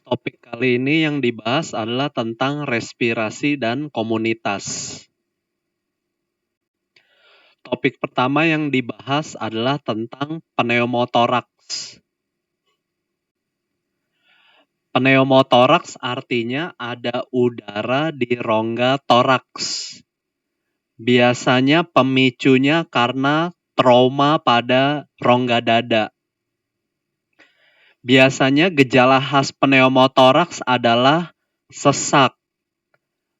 Topik kali ini yang dibahas adalah tentang respirasi dan komunitas. Topik pertama yang dibahas adalah tentang pneumotoraks. Pneumotoraks artinya ada udara di rongga toraks. Biasanya pemicunya karena trauma pada rongga dada. Biasanya gejala khas pneumotoraks adalah sesak.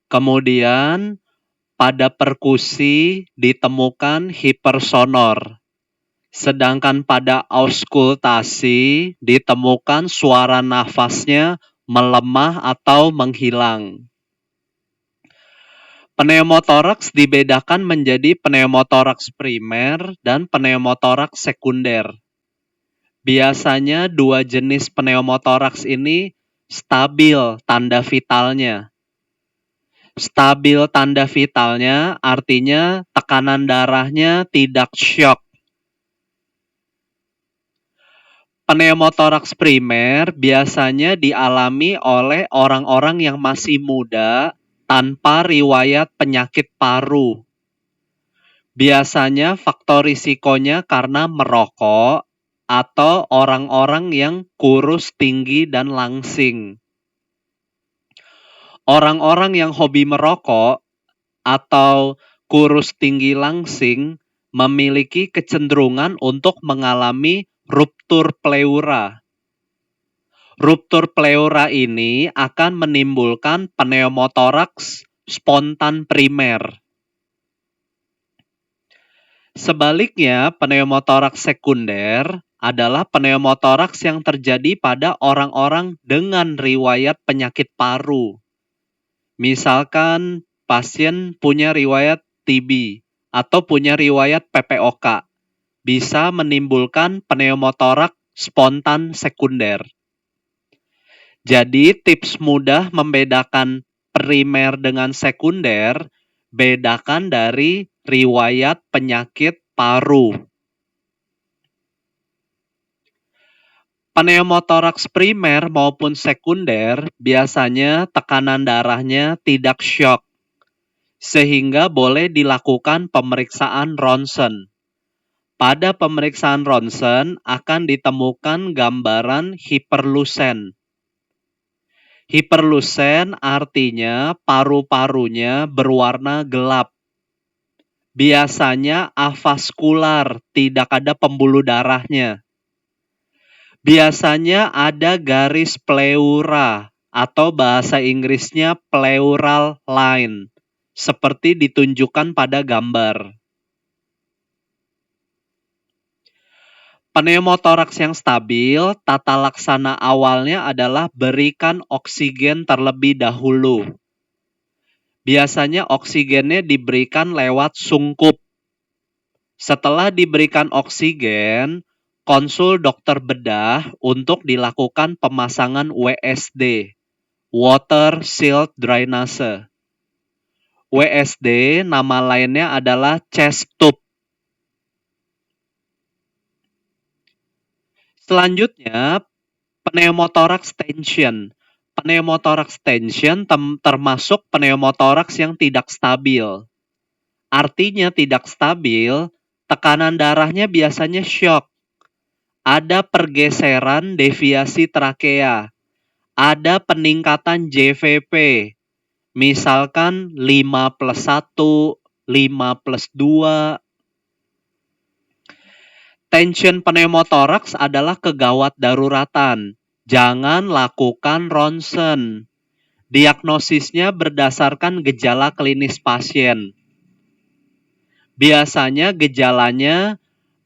Kemudian pada perkusi ditemukan hipersonor, sedangkan pada auskultasi ditemukan suara nafasnya melemah atau menghilang. Pneumotoraks dibedakan menjadi pneumotoraks primer dan pneumotoraks sekunder. Biasanya dua jenis pneumotoraks ini stabil tanda vitalnya. Stabil tanda vitalnya artinya tekanan darahnya tidak syok. Pneumotoraks primer biasanya dialami oleh orang-orang yang masih muda tanpa riwayat penyakit paru. Biasanya faktor risikonya karena merokok atau orang-orang yang kurus tinggi dan langsing. Orang-orang yang hobi merokok atau kurus tinggi langsing memiliki kecenderungan untuk mengalami ruptur pleura. Ruptur pleura ini akan menimbulkan pneumotoraks spontan primer. Sebaliknya, pneumotoraks sekunder adalah pneumotoraks yang terjadi pada orang-orang dengan riwayat penyakit paru. Misalkan pasien punya riwayat TB atau punya riwayat PPOK, bisa menimbulkan pneumotoraks spontan sekunder. Jadi tips mudah membedakan primer dengan sekunder, bedakan dari riwayat penyakit paru. Pneumotoraks primer maupun sekunder biasanya tekanan darahnya tidak syok, sehingga boleh dilakukan pemeriksaan ronsen. Pada pemeriksaan ronsen akan ditemukan gambaran hiperlusen. Hiperlusen artinya paru-parunya berwarna gelap. Biasanya avaskular, tidak ada pembuluh darahnya. Biasanya ada garis pleura atau bahasa Inggrisnya pleural line, seperti ditunjukkan pada gambar. Pneumotoraks yang stabil, tata laksana awalnya adalah berikan oksigen terlebih dahulu. Biasanya oksigennya diberikan lewat sungkup. Setelah diberikan oksigen, konsul dokter bedah untuk dilakukan pemasangan WSD, Water Shield Drainase. WSD nama lainnya adalah chest tube. Selanjutnya, pneumotoraks tension. Pneumotoraks tension termasuk pneumotoraks yang tidak stabil. Artinya tidak stabil, tekanan darahnya biasanya syok. Ada pergeseran deviasi trakea. Ada peningkatan JVP. Misalkan 5+1, 5+2. Tension pneumotoraks adalah kegawat daruratan. Jangan lakukan ronsen. Diagnosisnya berdasarkan gejala klinis pasien. Biasanya gejalanya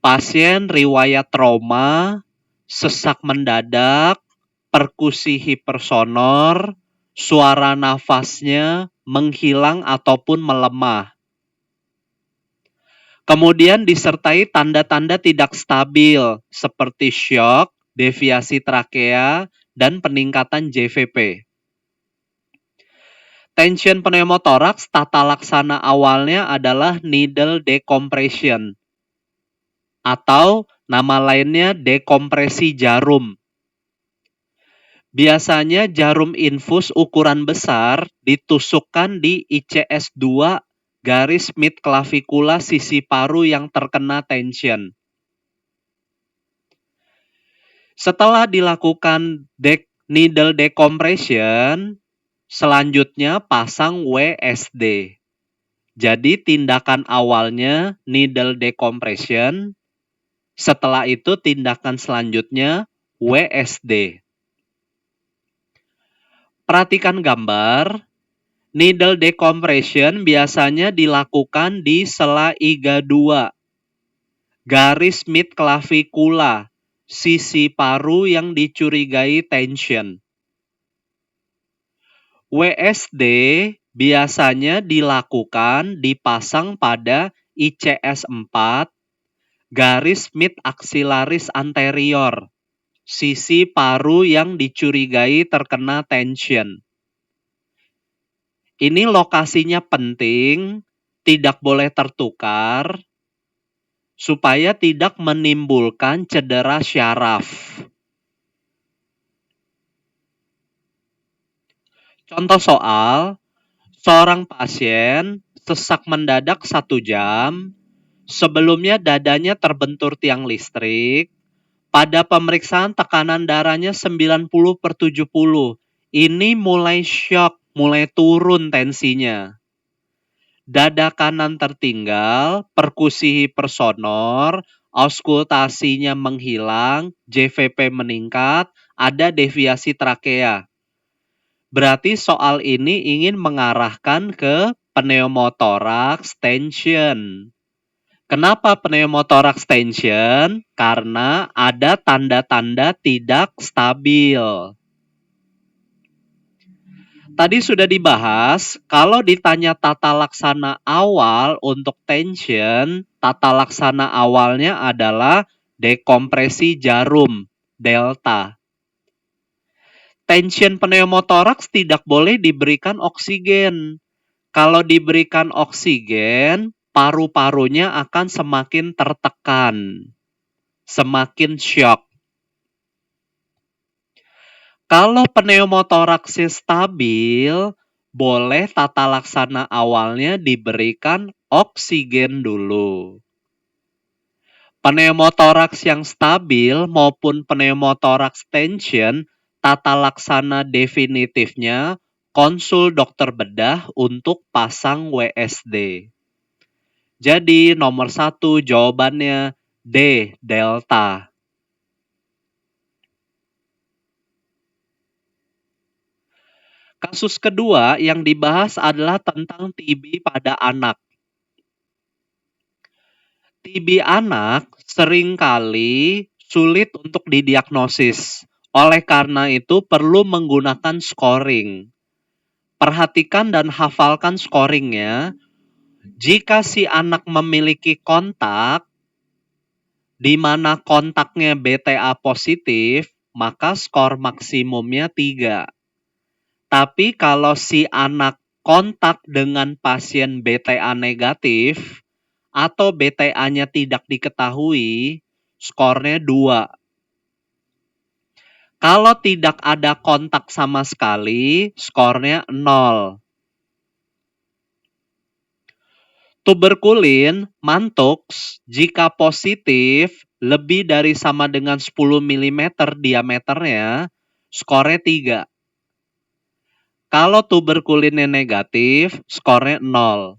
pasien riwayat trauma, sesak mendadak, perkusi hipersonor, suara nafasnya menghilang ataupun melemah. Kemudian disertai tanda-tanda tidak stabil seperti syok, deviasi trakea, dan peningkatan JVP. Tension pneumotoraks tata laksana awalnya adalah needle decompression atau nama lainnya dekompresi jarum. Biasanya jarum infus ukuran besar ditusukkan di ICS 2 garis mid clavikula sisi paru yang terkena tension. Setelah dilakukan needle decompression, selanjutnya pasang WSD. Jadi tindakan awalnya needle decompression, setelah itu tindakan selanjutnya WSD. Perhatikan gambar. Needle decompression biasanya dilakukan di sela iga 2, garis mid clavikula, sisi paru yang dicurigai tension. WSD biasanya dilakukan dipasang pada ICS 4, garis mid axillaris anterior, sisi paru yang dicurigai terkena tension. Ini lokasinya penting, tidak boleh tertukar, supaya tidak menimbulkan cedera syaraf. Contoh soal, seorang pasien sesak mendadak 1 jam, sebelumnya dadanya terbentur tiang listrik, pada pemeriksaan tekanan darahnya 90/70. Ini mulai shock, mulai turun tensinya. Dada kanan tertinggal, perkusi hipersonor, auskultasinya menghilang, JVP meningkat, ada deviasi trakea. Berarti soal ini ingin mengarahkan ke pneumothoraks tension. Kenapa pneumothoraks tension? Karena ada tanda-tanda tidak stabil. Tadi sudah dibahas, kalau ditanya tata laksana awal untuk tension, tata laksana awalnya adalah dekompresi jarum, delta. Tension pneumothoraks tidak boleh diberikan oksigen. Kalau diberikan oksigen, paru-parunya akan semakin tertekan, semakin shock. Kalau pneumotoraksnya stabil, boleh tata laksana awalnya diberikan oksigen dulu. Pneumotoraks yang stabil maupun pneumotoraks tension, tata laksana definitifnya konsul dokter bedah untuk pasang WSD. Jadi nomor 1 jawabannya D, delta. Kasus kedua yang dibahas adalah tentang TB pada anak. TB anak seringkali sulit untuk didiagnosis. Oleh karena itu perlu menggunakan scoring. Perhatikan dan hafalkan scoringnya. Jika si anak memiliki kontak, di mana kontaknya BTA positif, maka skor maksimumnya 3. Tapi kalau si anak kontak dengan pasien BTA negatif atau BTA-nya tidak diketahui, skornya 2. Kalau tidak ada kontak sama sekali, skornya 0. Tuberkulin, mantux, jika positif lebih dari sama dengan 10 mm diameternya, skornya 3. Kalau tuberkulinnya negatif, skornya 0.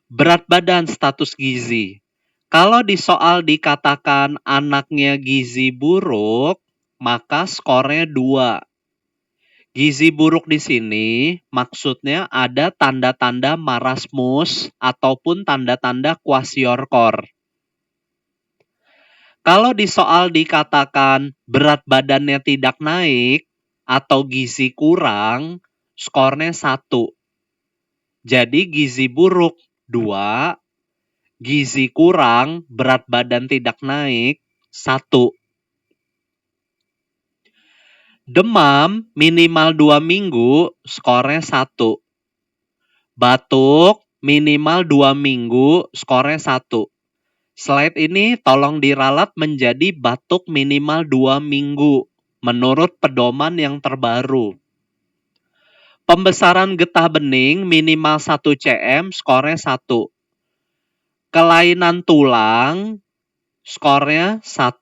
Berat badan, status gizi. Kalau di soal dikatakan anaknya gizi buruk, maka skornya 2. Gizi buruk di sini maksudnya ada tanda-tanda marasmus ataupun tanda-tanda kwashiorkor. Kalau di soal dikatakan berat badannya tidak naik atau gizi kurang, skornya 1. Jadi gizi buruk 2, gizi kurang, berat badan tidak naik 1. Demam minimal 2 minggu, skornya 1. Batuk minimal 2 minggu, skornya 1. Slide ini tolong diralat menjadi batuk minimal 2 minggu. menurut pedoman yang terbaru. Pembesaran getah bening minimal 1 cm, skornya 1. Kelainan tulang, skornya 1.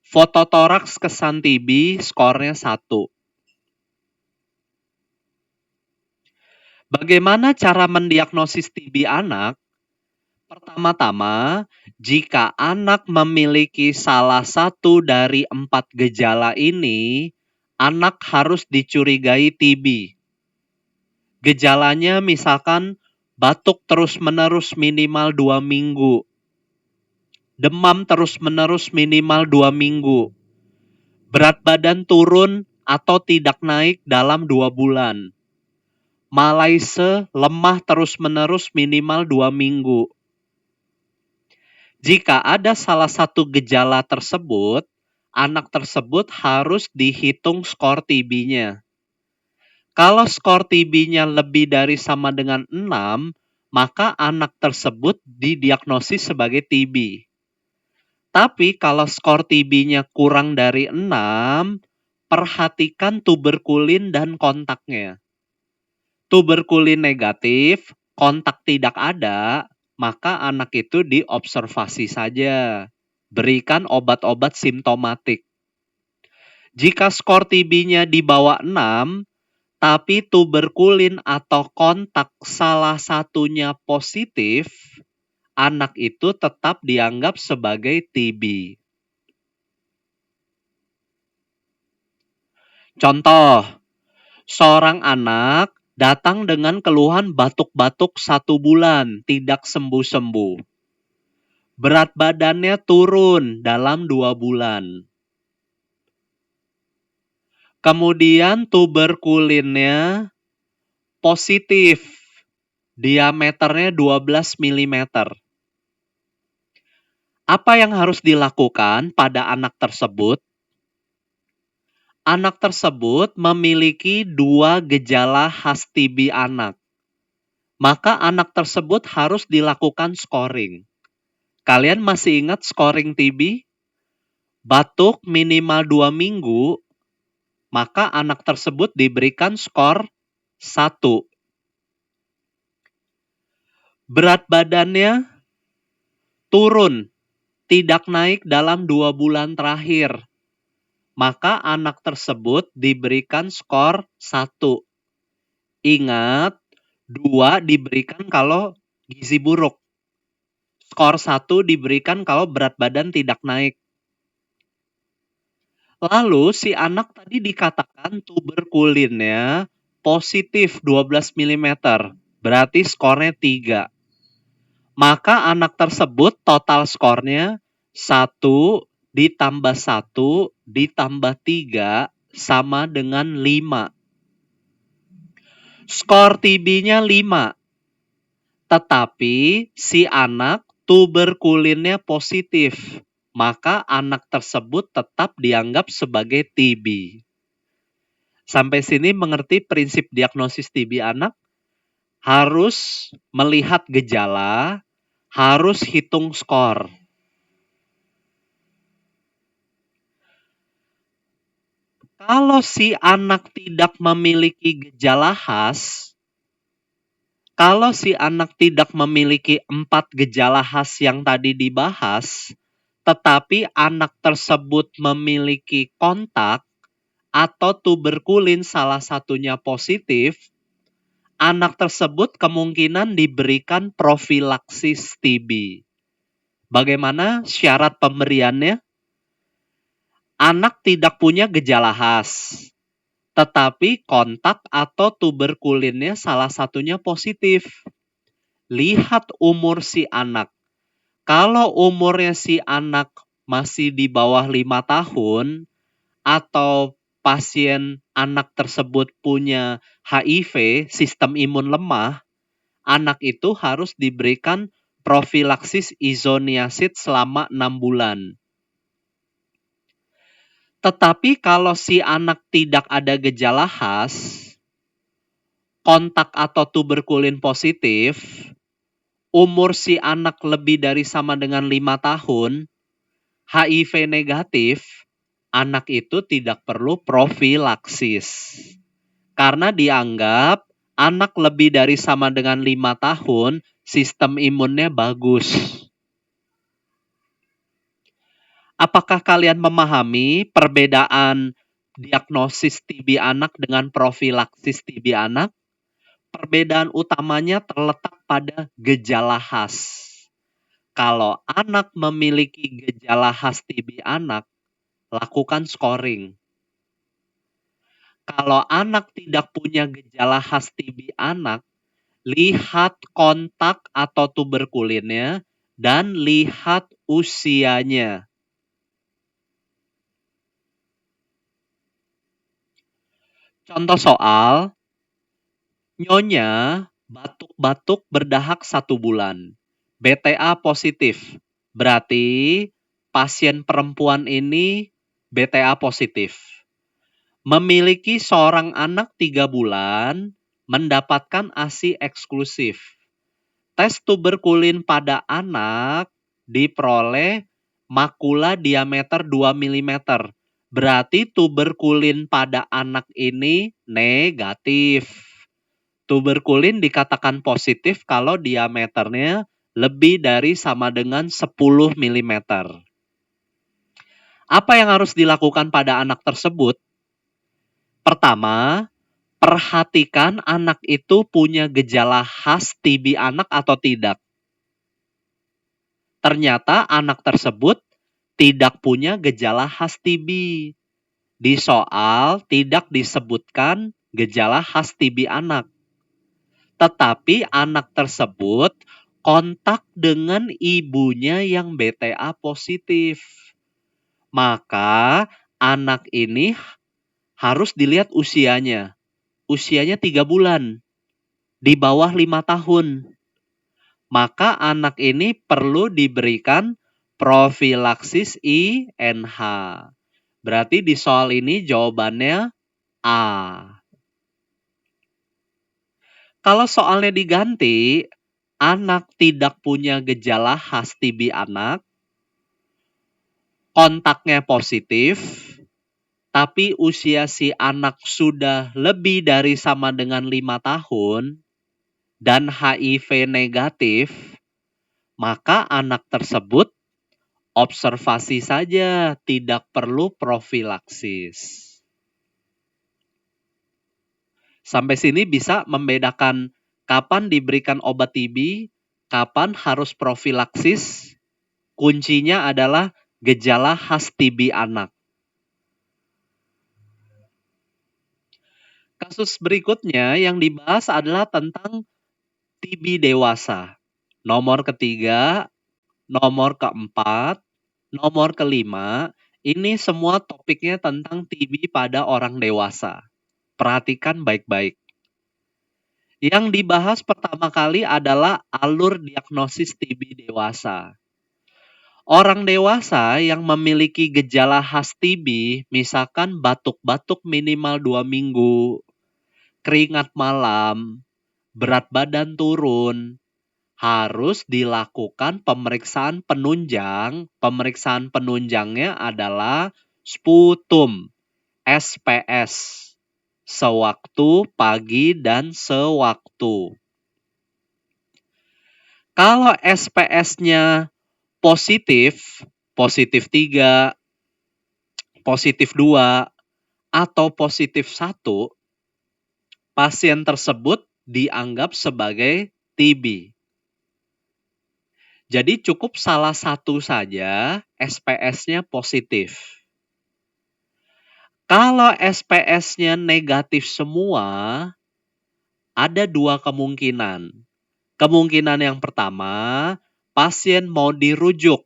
Fototoraks kesan TB, skornya 1. Bagaimana cara mendiagnosis TB anak? Pertama-tama, jika anak memiliki salah satu dari 4 gejala ini, anak harus dicurigai TB. Gejalanya misalkan batuk terus-menerus minimal 2 minggu, demam terus-menerus minimal 2 minggu, berat badan turun atau tidak naik dalam 2 bulan, malaise lemah terus-menerus minimal 2 minggu. Jika ada salah satu gejala tersebut, anak tersebut harus dihitung skor TB-nya. Kalau skor TB-nya lebih dari sama dengan 6, maka anak tersebut didiagnosis sebagai TB. Tapi kalau skor TB-nya kurang dari 6, perhatikan tuberkulin dan kontaknya. Tuberkulin negatif, kontak tidak ada, maka anak itu diobservasi saja. Berikan obat-obat simptomatik. Jika skor TB-nya di bawah 6, tapi tuberkulin atau kontak salah satunya positif, anak itu tetap dianggap sebagai TB. Contoh, seorang anak datang dengan keluhan batuk-batuk 1 bulan, tidak sembuh-sembuh. Berat badannya turun dalam 2 bulan. Kemudian tuberkulinnya positif, diameternya 12 mm. Apa yang harus dilakukan pada anak tersebut? Anak tersebut memiliki 2 gejala khas TB anak. Maka anak tersebut harus dilakukan scoring. Kalian masih ingat scoring TB? Batuk minimal 2 minggu, maka anak tersebut diberikan skor 1. Berat badannya turun, tidak naik dalam 2 bulan terakhir, maka anak tersebut diberikan skor 1. Ingat, 2 diberikan kalau gizi buruk. Skor 1 diberikan kalau berat badan tidak naik. Lalu si anak tadi dikatakan tuberkulinnya positif 12 mm, berarti skornya 3. Maka anak tersebut total skornya 1 ditambah 1 ditambah 3 sama dengan 5. Skor TB-nya 5. Tetapi si anak tuberkulinnya positif, maka anak tersebut tetap dianggap sebagai TB. Sampai sini mengerti prinsip diagnosis TB anak? Harus melihat gejala, harus hitung skor. Kalau si anak tidak memiliki gejala khas, kalau si anak tidak memiliki 4 gejala khas yang tadi dibahas, tetapi anak tersebut memiliki kontak atau tuberkulin salah satunya positif, anak tersebut kemungkinan diberikan profilaksis TB. Bagaimana syarat pemberiannya? Anak tidak punya gejala khas, tetapi kontak atau tuberkulinnya salah satunya positif. Lihat umur si anak. Kalau umurnya si anak masih di bawah 5 tahun, atau pasien anak tersebut punya HIV, sistem imun lemah, anak itu harus diberikan profilaksis isoniazid selama 6 bulan. Tetapi kalau si anak tidak ada gejala khas, kontak atau tuberkulin positif, umur si anak lebih dari sama dengan 5 tahun, HIV negatif, anak itu tidak perlu profilaksis. Karena dianggap anak lebih dari sama dengan 5 tahun, sistem imunnya bagus. Apakah kalian memahami perbedaan diagnosis TB anak dengan profilaksis TB anak? Perbedaan utamanya terletak pada gejala khas. Kalau anak memiliki gejala khas TB anak, lakukan scoring. Kalau anak tidak punya gejala khas TB anak, lihat kontak atau tuberkulinnya dan lihat usianya. Contoh soal, Nyonya batuk-batuk berdahak 1 bulan. BTA positif. Berarti pasien perempuan ini BTA positif. Memiliki seorang anak 3 bulan, mendapatkan ASI eksklusif. Tes tuberkulin pada anak diperoleh makula diameter 2 mm. Berarti tuberkulin pada anak ini negatif. Tuberkulin dikatakan positif kalau diameternya lebih dari sama dengan 10 mm. Apa yang harus dilakukan pada anak tersebut? Pertama, perhatikan anak itu punya gejala khas TB anak atau tidak. Ternyata anak tersebut tidak punya gejala khas TB. Di soal tidak disebutkan gejala khas TB anak. Tetapi anak tersebut kontak dengan ibunya yang BTA positif. Maka anak ini harus dilihat usianya. Usianya 3 bulan. Di bawah 5 tahun. Maka anak ini perlu diberikan profilaksis INH. Berarti di soal ini jawabannya A. Kalau soalnya diganti, anak tidak punya gejala khas TB anak, kontaknya positif, tapi usia si anak sudah lebih dari sama dengan 5 tahun, dan HIV negatif, maka anak tersebut observasi saja, tidak perlu profilaksis. Sampai sini bisa membedakan kapan diberikan obat TB, kapan harus profilaksis. Kuncinya adalah gejala khas TB anak. Kasus berikutnya yang dibahas adalah tentang TB dewasa. Nomor ketiga, nomor keempat, nomor kelima, ini semua topiknya tentang TB pada orang dewasa. Perhatikan baik-baik. Yang dibahas pertama kali adalah alur diagnosis TB dewasa. Orang dewasa yang memiliki gejala khas TB, misalkan batuk-batuk minimal 2 minggu, keringat malam, berat badan turun, harus dilakukan pemeriksaan penunjang. Pemeriksaan penunjangnya adalah sputum, SPS, sewaktu pagi dan sewaktu. Kalau SPS-nya positif, positif 3, positif 2, atau positif 1, pasien tersebut dianggap sebagai TB. Jadi cukup salah satu saja SPS-nya positif. Kalau SPS-nya negatif semua, ada 2 kemungkinan. Kemungkinan yang pertama, pasien mau dirujuk.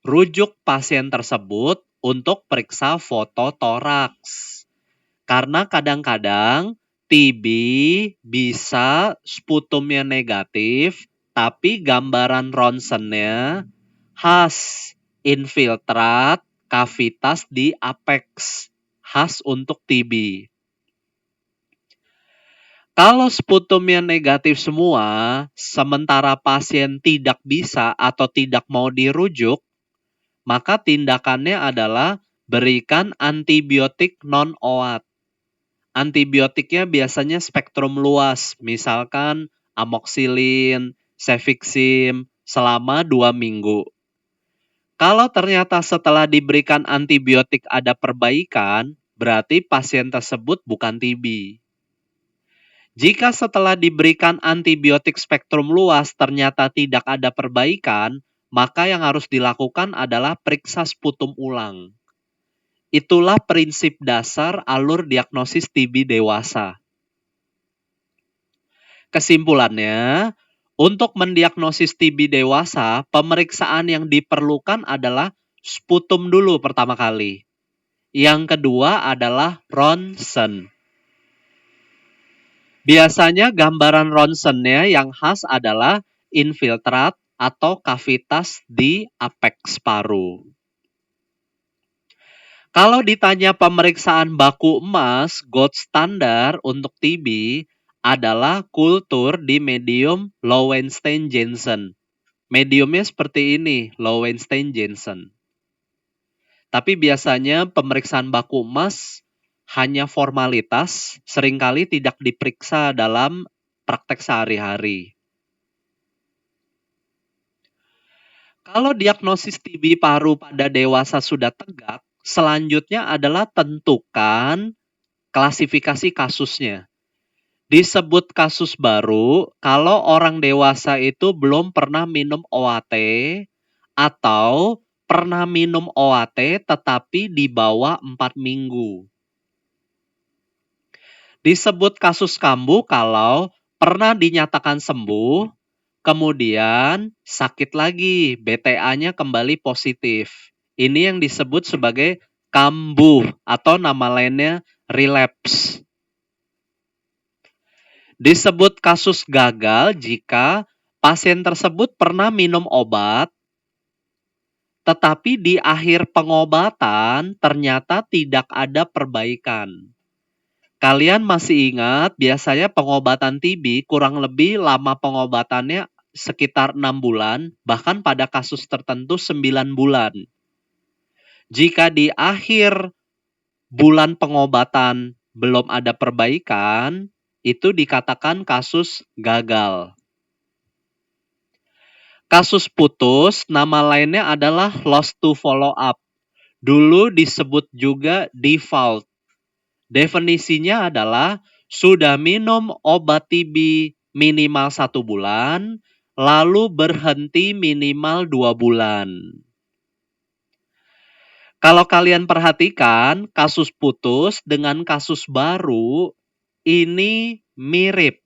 Rujuk pasien tersebut untuk periksa foto toraks. Karena kadang-kadang TB bisa sputumnya negatif, tapi gambaran ronsennya khas infiltrat kavitas di apex, khas untuk TB. Kalau sputumnya negatif semua, sementara pasien tidak bisa atau tidak mau dirujuk, maka tindakannya adalah berikan antibiotik non-OAT. Antibiotiknya biasanya spektrum luas, misalkan amoxicillin, cefixim, selama 2 minggu. Kalau ternyata setelah diberikan antibiotik ada perbaikan, berarti pasien tersebut bukan TB. Jika setelah diberikan antibiotik spektrum luas ternyata tidak ada perbaikan, maka yang harus dilakukan adalah periksa sputum ulang. Itulah prinsip dasar alur diagnosis TB dewasa. Kesimpulannya, untuk mendiagnosis TB dewasa, pemeriksaan yang diperlukan adalah sputum dulu pertama kali. Yang kedua adalah ronsen. Biasanya gambaran ronsennya yang khas adalah infiltrat atau kavitas di apeks paru. Kalau ditanya pemeriksaan baku emas, gold standar untuk TB adalah kultur di medium Lowenstein-Janssen. Mediumnya seperti ini, Lowenstein-Janssen. Tapi biasanya pemeriksaan baku emas hanya formalitas, seringkali tidak diperiksa dalam praktek sehari-hari. Kalau diagnosis TB paru pada dewasa sudah tegak, selanjutnya adalah tentukan klasifikasi kasusnya. Disebut kasus baru kalau orang dewasa itu belum pernah minum OAT atau pernah minum OAT tetapi di bawah 4 minggu. Disebut kasus kambuh kalau pernah dinyatakan sembuh, kemudian sakit lagi, BTA-nya kembali positif. Ini yang disebut sebagai kambuh atau nama lainnya relapse. Disebut kasus gagal jika pasien tersebut pernah minum obat, tetapi di akhir pengobatan ternyata tidak ada perbaikan. Kalian masih ingat biasanya pengobatan TB kurang lebih lama pengobatannya sekitar 6 bulan, bahkan pada kasus tertentu 9 bulan. Jika di akhir bulan pengobatan belum ada perbaikan, itu dikatakan kasus gagal. Kasus putus, nama lainnya adalah lost to follow up. Dulu disebut juga default. Definisinya adalah sudah minum obat TB minimal 1 bulan, lalu berhenti minimal 2 bulan. Kalau kalian perhatikan, kasus putus dengan kasus baru ini mirip.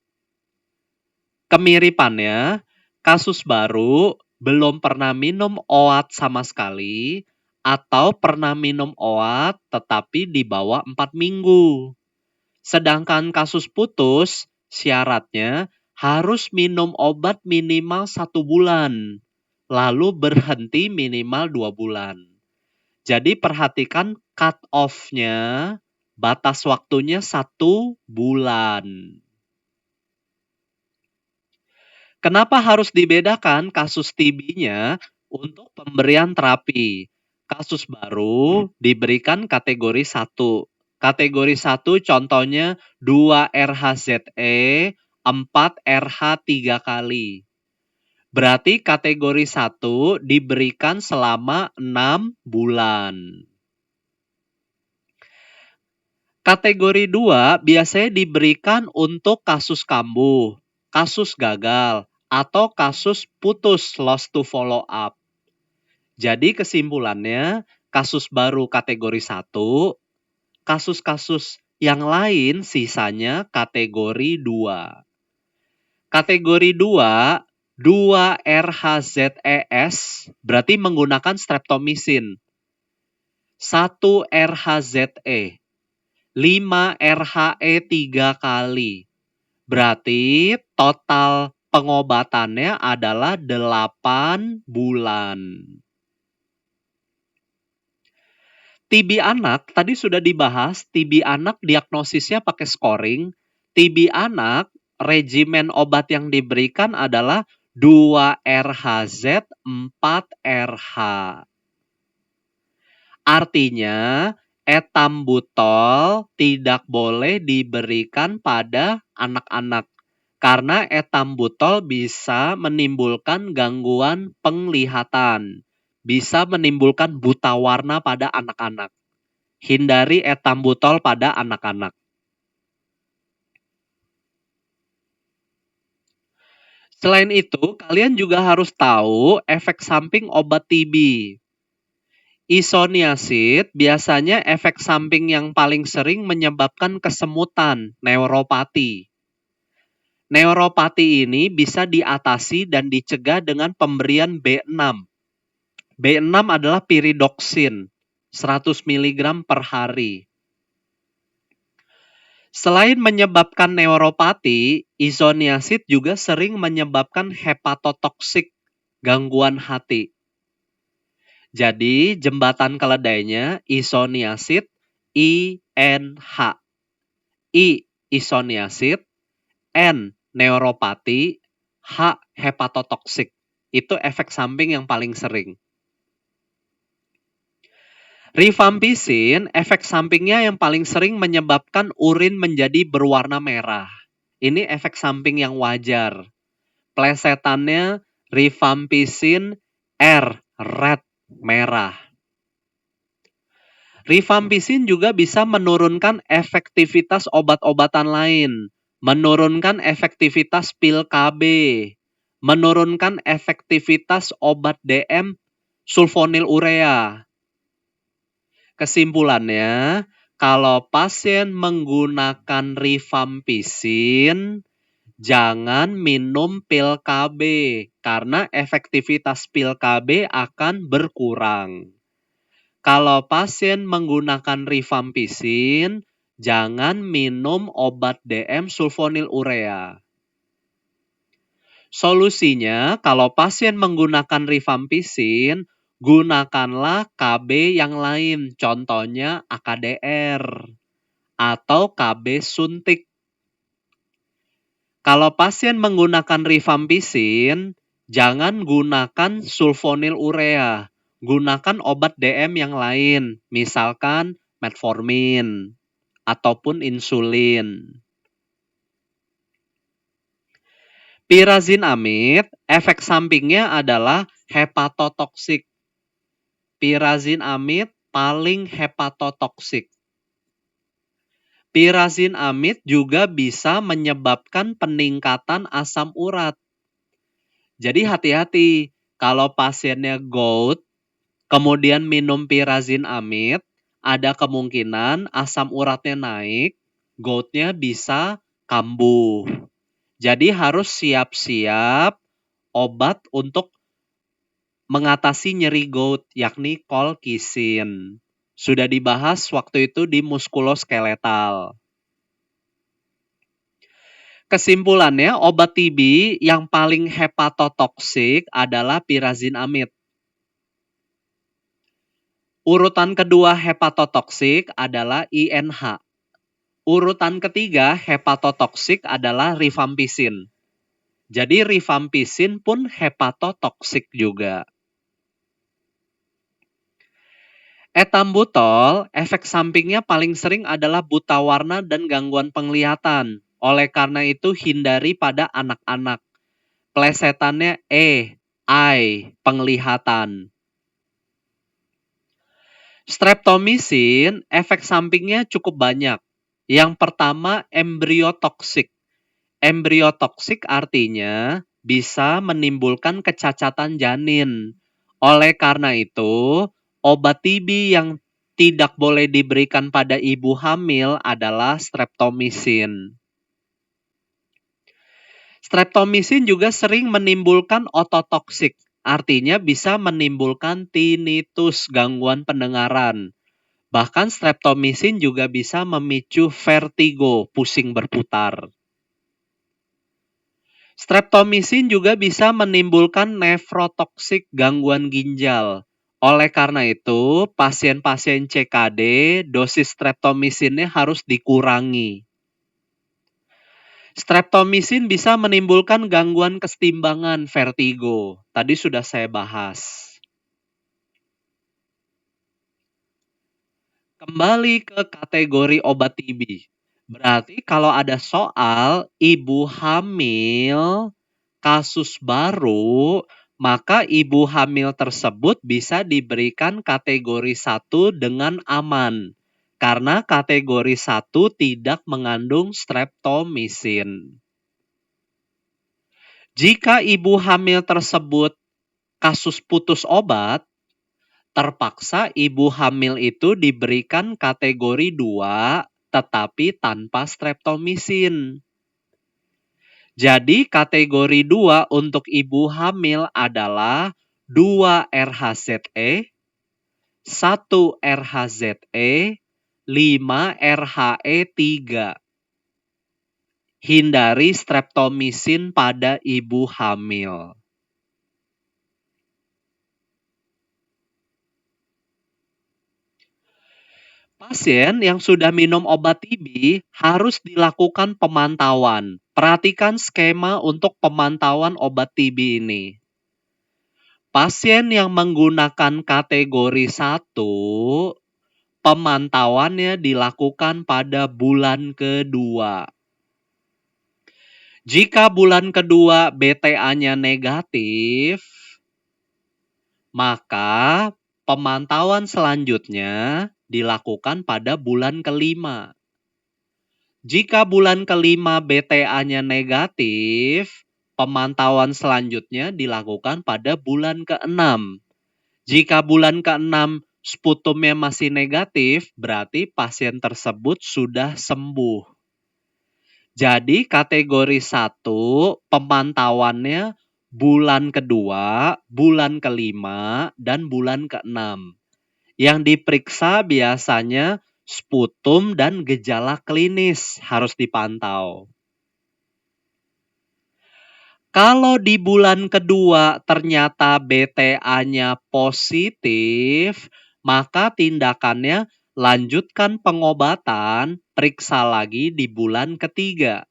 Kemiripannya, kasus baru belum pernah minum OAT sama sekali, atau pernah minum OAT tetapi di bawah 4 minggu. Sedangkan kasus putus, syaratnya harus minum obat minimal 1 bulan, lalu berhenti minimal 2 bulan. Jadi perhatikan cut off-nya, batas waktunya 1 bulan. Kenapa harus dibedakan kasus TB-nya untuk pemberian terapi? Kasus baru diberikan kategori 1. Kategori 1 contohnya 2 RHZE, 4 RH 3 kali. Berarti kategori 1 diberikan selama 6 bulan. Kategori 2 biasanya diberikan untuk kasus kambuh, kasus gagal, atau kasus putus lost to follow up. Jadi kesimpulannya, kasus baru kategori 1, kasus-kasus yang lain sisanya kategori 2. Kategori 2, 2 RHZES berarti menggunakan streptomycin. 1 RHZE, 5 RHE 3 kali. Berarti total pengobatannya adalah 8 bulan. TB anak, tadi sudah dibahas, TB anak diagnosisnya pakai scoring. TB anak, regimen obat yang diberikan adalah 2 RHZ, 4 RH. Artinya, etambutol tidak boleh diberikan pada anak-anak karena etambutol bisa menimbulkan gangguan penglihatan, bisa menimbulkan buta warna pada anak-anak. Hindari etambutol pada anak-anak. Selain itu, kalian juga harus tahu efek samping obat TB. Isoniazid biasanya efek samping yang paling sering menyebabkan kesemutan, neuropati. Neuropati ini bisa diatasi dan dicegah dengan pemberian B6. B6 adalah pyridoxine, 100 mg per hari. Selain menyebabkan neuropati, isoniazid juga sering menyebabkan hepatotoksik, gangguan hati. Jadi, jembatan keledainya isoniazid, INH. I isoniazid, N neuropati, H hepatotoksik. Itu efek samping yang paling sering. Rifampicin, efek sampingnya yang paling sering menyebabkan urin menjadi berwarna merah. Ini efek samping yang wajar. Plesetannya rifampicin R, red, merah. Rifampicin juga bisa menurunkan efektivitas obat-obatan lain, menurunkan efektivitas pil KB, menurunkan efektivitas obat DM sulfonylurea. Kesimpulannya, kalau pasien menggunakan rifampicin, jangan minum pil KB karena efektivitas pil KB akan berkurang. Kalau pasien menggunakan rifampicin, jangan minum obat DM sulfonylurea. Solusinya, kalau pasien menggunakan rifampicin, gunakanlah KB yang lain, contohnya AKDR atau KB suntik. Kalau pasien menggunakan rifampicin, jangan gunakan sulfonylurea. Gunakan obat DM yang lain, misalkan metformin ataupun insulin. Pyrazinamid, efek sampingnya adalah hepatotoksik. Pyrazinamid paling hepatotoksik. Pyrazinamid juga bisa menyebabkan peningkatan asam urat. Jadi hati-hati, kalau pasiennya gout, kemudian minum pyrazinamid, ada kemungkinan asam uratnya naik, goutnya bisa kambuh. Jadi harus siap-siap obat untuk mengatasi nyeri gout, yakni colchicine. Sudah dibahas waktu itu di muskuloskeletal. Kesimpulannya, obat TB yang paling hepatotoksik adalah pyrazinamid. Urutan kedua hepatotoksik adalah INH. Urutan ketiga hepatotoksik adalah rifampicin. Jadi rifampicin pun hepatotoksik juga. Etambutol, efek sampingnya paling sering adalah buta warna dan gangguan penglihatan. Oleh karena itu hindari pada anak-anak. Plesetannya I, penglihatan. Streptomycin, efek sampingnya cukup banyak. Yang pertama, embryotoksik. Embryotoksik artinya bisa menimbulkan kecacatan janin. Oleh karena itu, obat TB yang tidak boleh diberikan pada ibu hamil adalah streptomycin. Streptomycin juga sering menimbulkan ototoksik, artinya bisa menimbulkan tinnitus, gangguan pendengaran. Bahkan streptomycin juga bisa memicu vertigo, pusing berputar. Streptomycin juga bisa menimbulkan nefrotoksik, gangguan ginjal. Oleh karena itu, pasien-pasien CKD, dosis streptomycinnya harus dikurangi. Streptomycin bisa menimbulkan gangguan kesetimbangan, vertigo. Tadi sudah saya bahas. Kembali ke kategori obat TB. Berarti kalau ada soal ibu hamil kasus baru, maka ibu hamil tersebut bisa diberikan kategori 1 dengan aman. Karena kategori 1 tidak mengandung streptomycin. Jika ibu hamil tersebut kasus putus obat, terpaksa ibu hamil itu diberikan kategori 2 tetapi tanpa streptomycin. Jadi kategori 2 untuk ibu hamil adalah 2 RHZE, 1 RHZE, 5 RHE3. Hindari streptomycin pada ibu hamil. Pasien yang sudah minum obat TB harus dilakukan pemantauan. Perhatikan skema untuk pemantauan obat TB ini. Pasien yang menggunakan kategori 1, pemantauannya dilakukan pada bulan kedua. Jika bulan kedua BTA-nya negatif, maka pemantauan selanjutnya dilakukan pada bulan kelima. Jika bulan kelima BTA-nya negatif, pemantauan selanjutnya dilakukan pada bulan ke-6. Jika bulan ke-6 sputumnya masih negatif, berarti pasien tersebut sudah sembuh. Jadi kategori 1 pemantauannya bulan kedua, bulan kelima, dan bulan ke-6. Yang diperiksa biasanya sputum dan gejala klinis harus dipantau. Kalau di bulan kedua ternyata BTA-nya positif, maka tindakannya lanjutkan pengobatan, periksa lagi di bulan ketiga.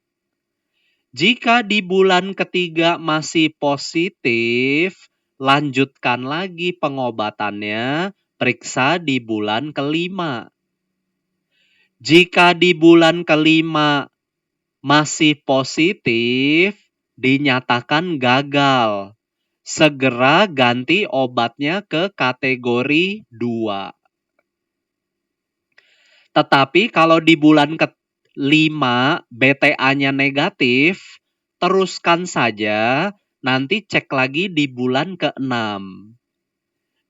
Jika di bulan ketiga masih positif, lanjutkan lagi pengobatannya, periksa di bulan kelima. Jika di bulan kelima masih positif, dinyatakan gagal. Segera ganti obatnya ke kategori 2. Tetapi kalau di bulan ke-5 BTA-nya negatif, teruskan saja, nanti cek lagi di bulan ke-6.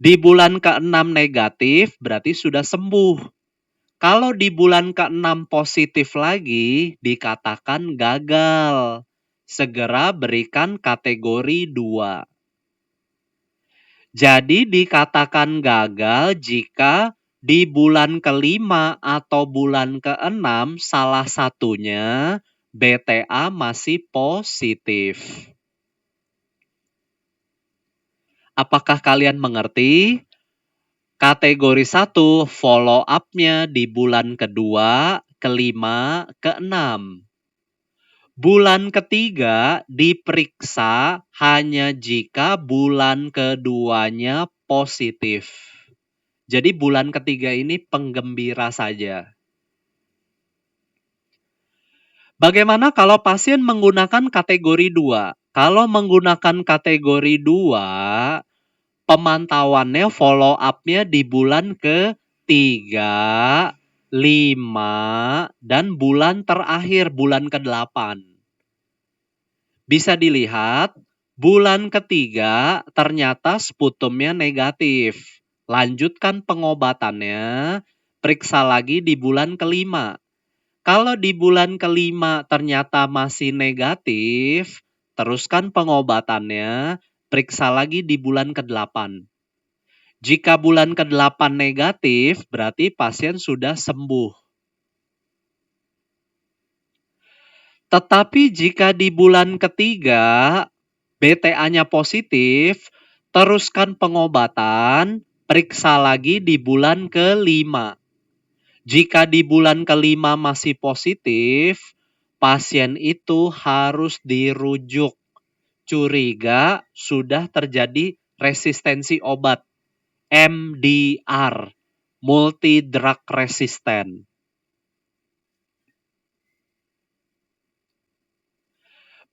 Di bulan ke-6 negatif, berarti sudah sembuh. Kalau di bulan ke-6 positif lagi, dikatakan gagal. Segera berikan kategori 2. Jadi dikatakan gagal jika di bulan kelima atau bulan ke-6 salah satunya BTA masih positif. Apakah kalian mengerti? Kategori 1 follow up-nya di bulan kedua, kelima, ke-6. Bulan ketiga diperiksa hanya jika bulan keduanya positif. Jadi bulan ketiga ini penggembira saja. Bagaimana kalau pasien menggunakan kategori 2? Kalau menggunakan kategori 2, pemantauannya follow up-nya di bulan ke-3, 5, dan bulan terakhir, bulan ke-8. Bisa dilihat, bulan ketiga ternyata sputumnya negatif. Lanjutkan pengobatannya, periksa lagi di bulan kelima. Kalau di bulan kelima ternyata masih negatif, teruskan pengobatannya, periksa lagi di bulan ke-8. Jika bulan ke-8 negatif, berarti pasien sudah sembuh. Tetapi jika di bulan ketiga BTA-nya positif, teruskan pengobatan, periksa lagi di bulan ke-5. Jika di bulan ke-5 masih positif, pasien itu harus dirujuk. Curiga sudah terjadi resistensi obat, MDR. multi-drug resistant.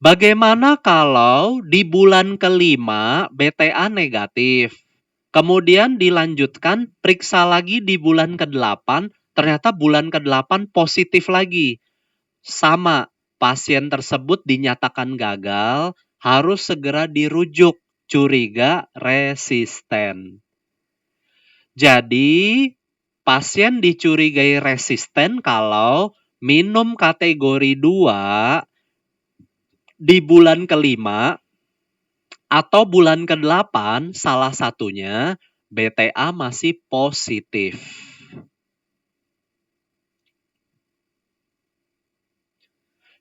Bagaimana kalau di bulan kelima BTA negatif? Kemudian dilanjutkan periksa lagi di bulan ke-8, ternyata bulan ke-8 positif lagi. Sama, pasien tersebut dinyatakan gagal, harus segera dirujuk, curiga resisten. Jadi, pasien dicurigai resisten kalau minum kategori 2 di bulan kelima atau bulan ke-8 salah satunya BTA masih positif.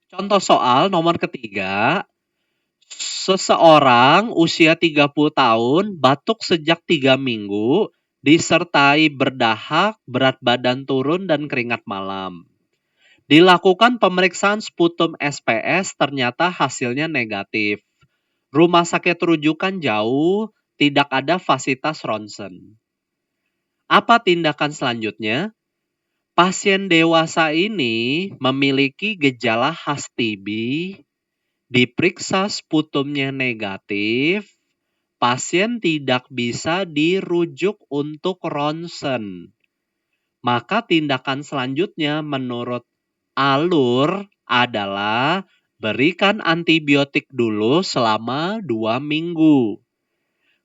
Contoh soal nomor ketiga, seseorang usia 30 tahun batuk sejak 3 minggu disertai berdahak, berat badan turun dan keringat malam. Dilakukan pemeriksaan sputum SPS ternyata hasilnya negatif. Rumah sakit rujukan jauh, tidak ada fasilitas ronsen. Apa tindakan selanjutnya? Pasien dewasa ini memiliki gejala khas TB, diperiksa sputumnya negatif, pasien tidak bisa dirujuk untuk ronsen. Maka tindakan selanjutnya menurut alur adalah berikan antibiotik dulu selama 2 minggu.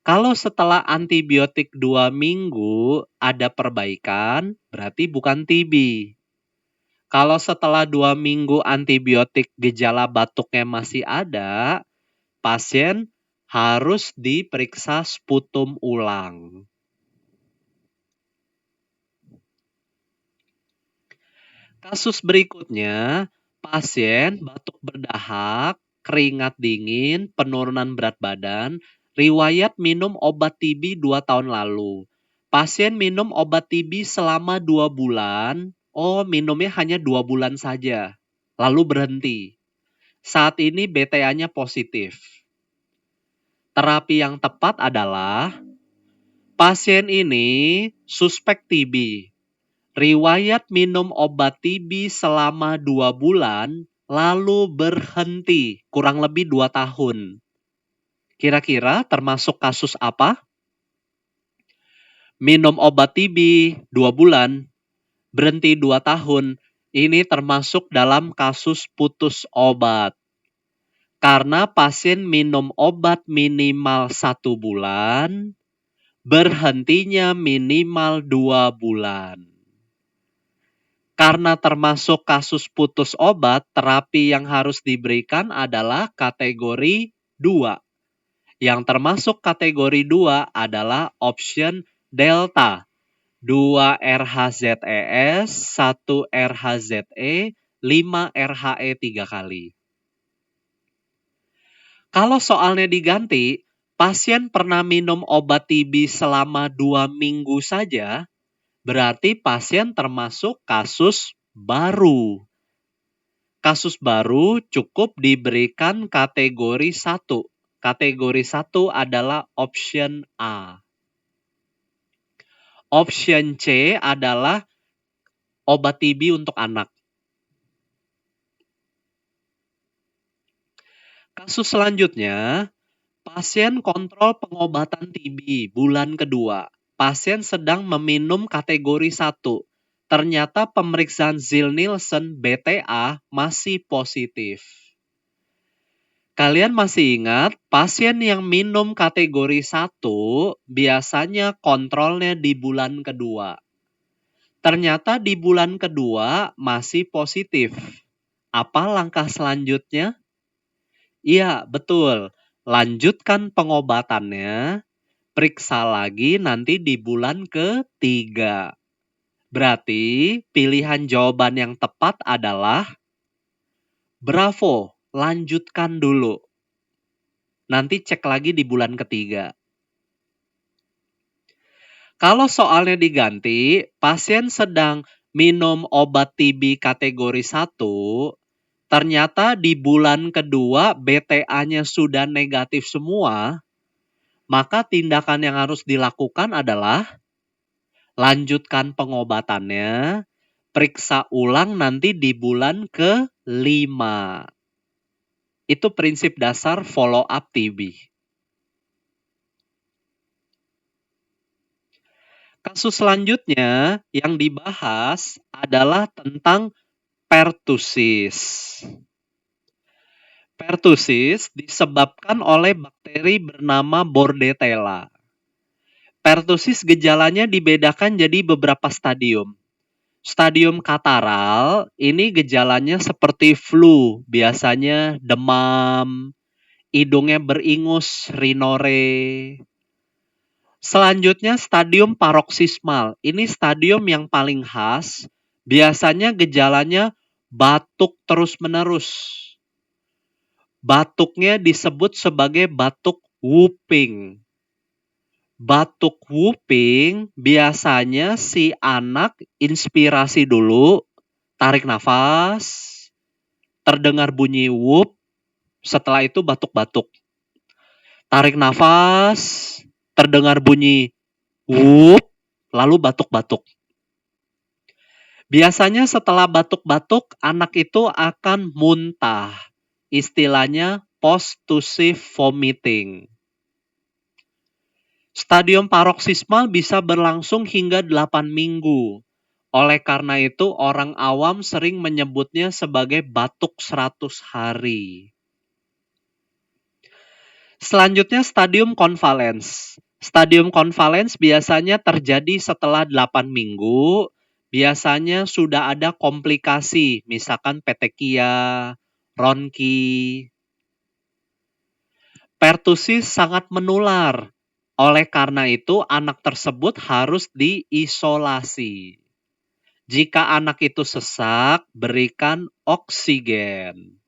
Kalau setelah antibiotik 2 minggu ada perbaikan, berarti bukan TB. Kalau setelah 2 minggu antibiotik gejala batuknya masih ada, pasien harus diperiksa sputum ulang. Kasus berikutnya, pasien batuk berdahak, keringat dingin, penurunan berat badan, riwayat minum obat TB 2 tahun lalu. Pasien minum obat TB selama 2 bulan, minumnya hanya 2 bulan saja, lalu berhenti. Saat ini BTA-nya positif. Terapi yang tepat adalah pasien ini suspek TB. Riwayat minum obat TB selama 2 bulan, lalu berhenti kurang lebih 2 tahun. Kira-kira termasuk kasus apa? Minum obat TB 2 bulan, berhenti 2 tahun. Ini termasuk dalam kasus putus obat. Karena pasien minum obat minimal 1 bulan, berhentinya minimal 2 bulan. Karena termasuk kasus putus obat, terapi yang harus diberikan adalah kategori 2. Yang termasuk kategori 2 adalah option delta. 2 RHZES, 1 RHZE, 5 RHE 3 kali. Kalau soalnya diganti, pasien pernah minum obat TB selama 2 minggu saja, berarti pasien termasuk kasus baru. Kasus baru cukup diberikan kategori 1. Kategori 1 adalah option A. Option C adalah obat TB untuk anak. Kasus selanjutnya, pasien kontrol pengobatan TB bulan kedua. Pasien sedang meminum kategori 1. Ternyata pemeriksaan Ziehl-Neelsen BTA masih positif. Kalian masih ingat, pasien yang minum kategori 1 biasanya kontrolnya di bulan kedua. Ternyata di bulan kedua masih positif. Apa langkah selanjutnya? Iya, betul. Lanjutkan pengobatannya, periksa lagi nanti di bulan ketiga. Berarti pilihan jawaban yang tepat adalah bravo, lanjutkan dulu. Nanti cek lagi di bulan ketiga. Kalau soalnya diganti, pasien sedang minum obat TB kategori 1, ternyata di bulan kedua BTA-nya sudah negatif semua, maka tindakan yang harus dilakukan adalah Lanjutkan pengobatannya, periksa ulang nanti di bulan ke-5. Itu prinsip dasar follow up TB. Kasus selanjutnya yang dibahas adalah tentang pertussis. Pertussis disebabkan oleh bakteri bernama Bordetella. Pertussis gejalanya dibedakan jadi beberapa stadium. Stadium kataral, ini gejalanya seperti flu, biasanya demam, hidungnya beringus, rhinore. Selanjutnya stadium paroksismal, ini stadium yang paling khas, biasanya gejalanya batuk terus-menerus. Batuknya disebut sebagai batuk whooping. Batuk whooping biasanya si anak inspirasi dulu, tarik nafas, terdengar bunyi whoop, setelah itu batuk-batuk. Tarik nafas, terdengar bunyi whoop, lalu batuk-batuk. Biasanya setelah batuk-batuk, anak itu akan muntah. Istilahnya post-tussive vomiting. Stadium paroksismal bisa berlangsung hingga 8 minggu. Oleh karena itu, orang awam sering menyebutnya sebagai batuk 100 hari. Selanjutnya stadium konvalens. Stadium konvalens biasanya terjadi setelah 8 minggu. Biasanya sudah ada komplikasi, misalkan petekia, ronki. Pertussis sangat menular. Oleh karena itu, anak tersebut harus diisolasi. Jika anak itu sesak, berikan oksigen.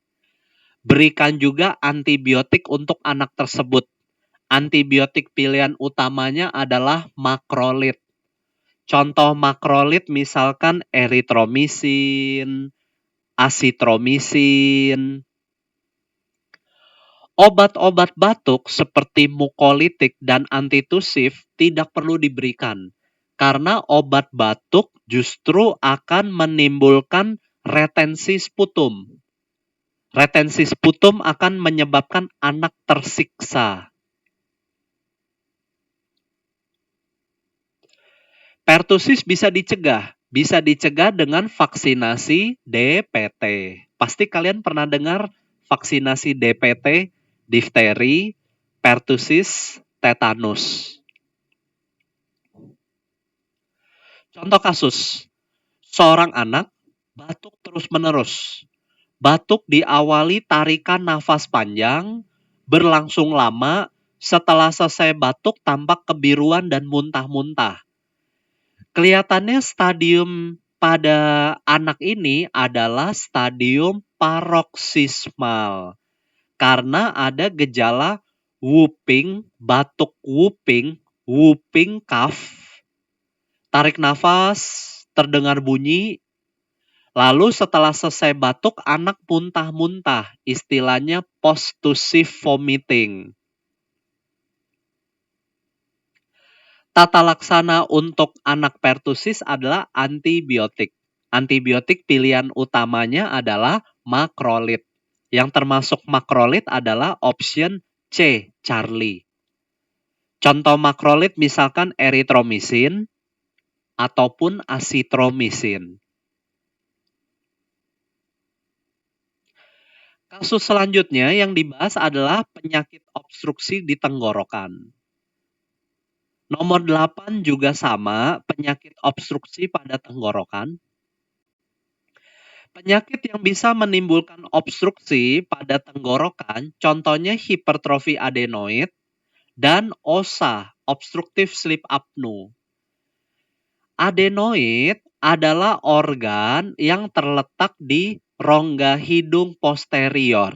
Berikan juga antibiotik untuk anak tersebut. Antibiotik pilihan utamanya adalah makrolit. Contoh makrolit misalkan eritromisin, asitromisin. Obat-obat batuk seperti mukolitik dan antitusif tidak perlu diberikan karena obat batuk justru akan menimbulkan retensi sputum. Retensi sputum akan menyebabkan anak tersiksa. Pertussis bisa dicegah dengan vaksinasi DPT. Pasti kalian pernah dengar vaksinasi DPT, difteri, pertussis, tetanus. Contoh kasus, seorang anak batuk terus-menerus. Batuk diawali tarikan nafas panjang, berlangsung lama, setelah selesai batuk tampak kebiruan dan muntah-muntah. Kelihatannya stadium pada anak ini adalah stadium paroksismal. Karena ada gejala whooping, batuk whooping, whooping cough, tarik nafas, terdengar bunyi, lalu setelah selesai batuk, anak muntah-muntah, istilahnya post-tussive vomiting. Tata laksana untuk anak pertussis adalah antibiotik. Antibiotik pilihan utamanya adalah makrolit. Yang termasuk makrolit adalah option C, Charlie. Contoh makrolit misalkan eritromisin ataupun asitromisin. Kasus selanjutnya yang dibahas adalah penyakit obstruksi di tenggorokan. Nomor 8 juga sama, penyakit obstruksi pada tenggorokan. Penyakit yang bisa menimbulkan obstruksi pada tenggorokan, contohnya hipertrofi adenoid dan OSA, obstructive sleep apnea. Adenoid adalah organ yang terletak di rongga hidung posterior.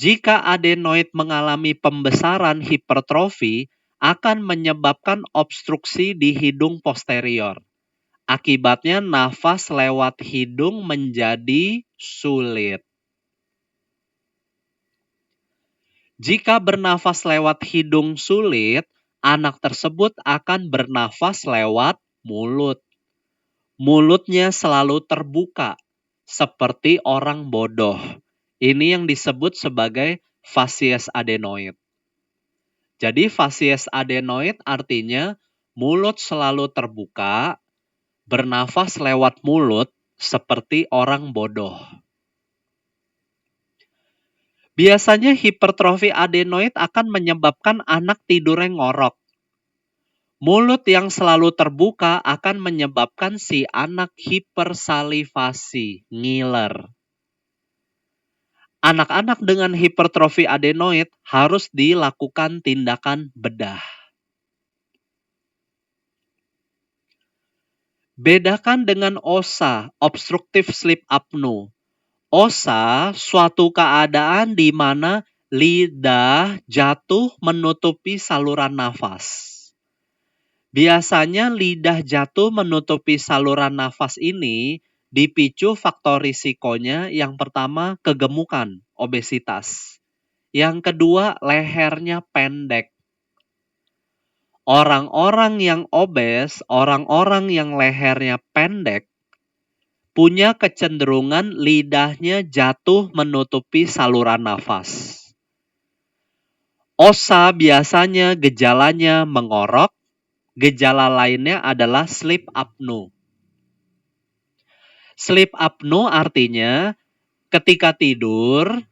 Jika adenoid mengalami pembesaran hipertrofi, akan menyebabkan obstruksi di hidung posterior. Akibatnya nafas lewat hidung menjadi sulit. Jika bernafas lewat hidung sulit, anak tersebut akan bernafas lewat mulut. Mulutnya selalu terbuka, seperti orang bodoh. Ini yang disebut sebagai facies adenoid. Jadi facies adenoid artinya mulut selalu terbuka, bernafas lewat mulut seperti orang bodoh. Biasanya hipertrofi adenoid akan menyebabkan anak tidurnya ngorok. Mulut yang selalu terbuka akan menyebabkan si anak hipersalivasi, ngiler. Anak-anak dengan hipertrofi adenoid harus dilakukan tindakan bedah. Bedakan dengan OSA, obstructive sleep apnea. OSA, suatu keadaan di mana lidah jatuh menutupi saluran nafas. Biasanya lidah jatuh menutupi saluran nafas ini dipicu faktor risikonya yang pertama kegemukan, obesitas. Yang kedua lehernya pendek. Orang-orang yang obes, orang-orang yang lehernya pendek, punya kecenderungan lidahnya jatuh menutupi saluran nafas. OSA biasanya gejalanya mengorok, gejala lainnya adalah sleep apnea. Sleep apnea artinya ketika tidur,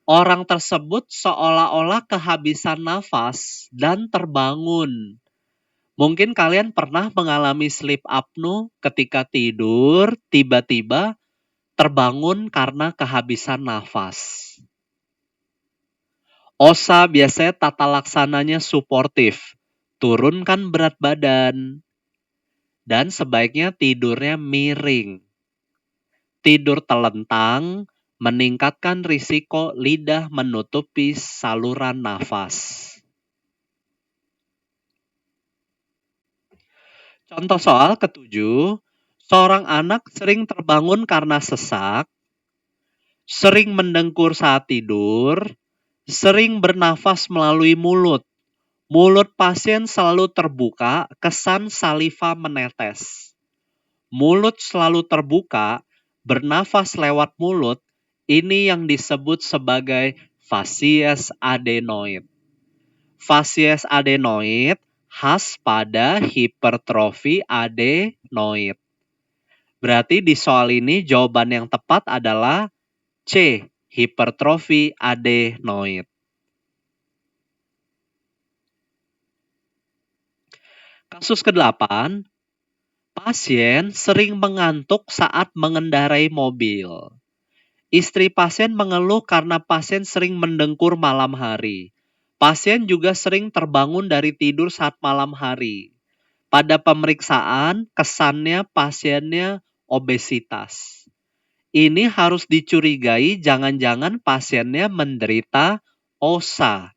orang tersebut seolah-olah kehabisan nafas dan terbangun. Mungkin kalian pernah mengalami sleep apnea ketika tidur, tiba-tiba terbangun karena kehabisan nafas. OSA biasanya tata laksananya suportif, turunkan berat badan, dan sebaiknya tidurnya miring. Tidur telentang meningkatkan risiko lidah menutupi saluran nafas. Contoh soal ketujuh, seorang anak sering terbangun karena sesak, sering mendengkur saat tidur, sering bernafas melalui mulut. Mulut pasien selalu terbuka, kesan saliva menetes. Mulut selalu terbuka, bernafas lewat mulut, ini yang disebut sebagai facies adenoid. Facies adenoid khas pada hipertrofi adenoid. Berarti di soal ini jawaban yang tepat adalah C, hipertrofi adenoid. Kasus ke-8, pasien sering mengantuk saat mengendarai mobil. Istri pasien mengeluh karena pasien sering mendengkur malam hari. Pasien juga sering terbangun dari tidur saat malam hari. Pada pemeriksaan, kesannya pasiennya obesitas. Ini harus dicurigai jangan-jangan pasiennya menderita OSA.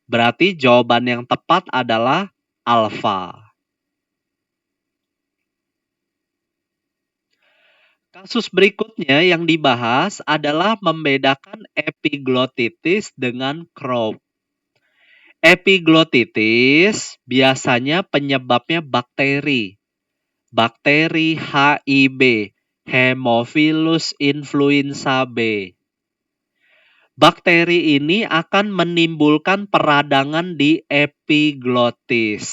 Berarti jawaban yang tepat adalah alfa. Kasus berikutnya yang dibahas adalah membedakan epiglotitis dengan Crohn. Epiglotitis biasanya penyebabnya bakteri. Bakteri HIB, Haemophilus influenza B. Bakteri ini akan menimbulkan peradangan di epiglotis.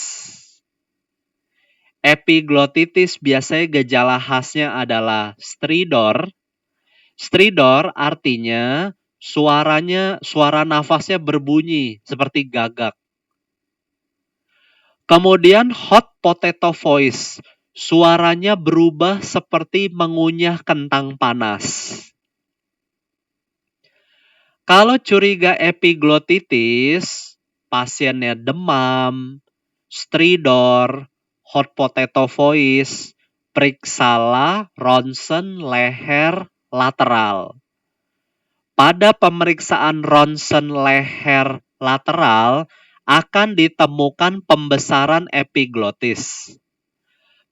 Epiglotitis biasanya gejala khasnya adalah stridor. Stridor artinya suara nafasnya berbunyi seperti gagak. Kemudian hot potato voice, suaranya berubah seperti mengunyah kentang panas. Kalau curiga epiglotitis, pasiennya demam, stridor, hot potato voice, periksalah ronsen leher lateral. Pada pemeriksaan ronsen leher lateral akan ditemukan pembesaran epiglotis.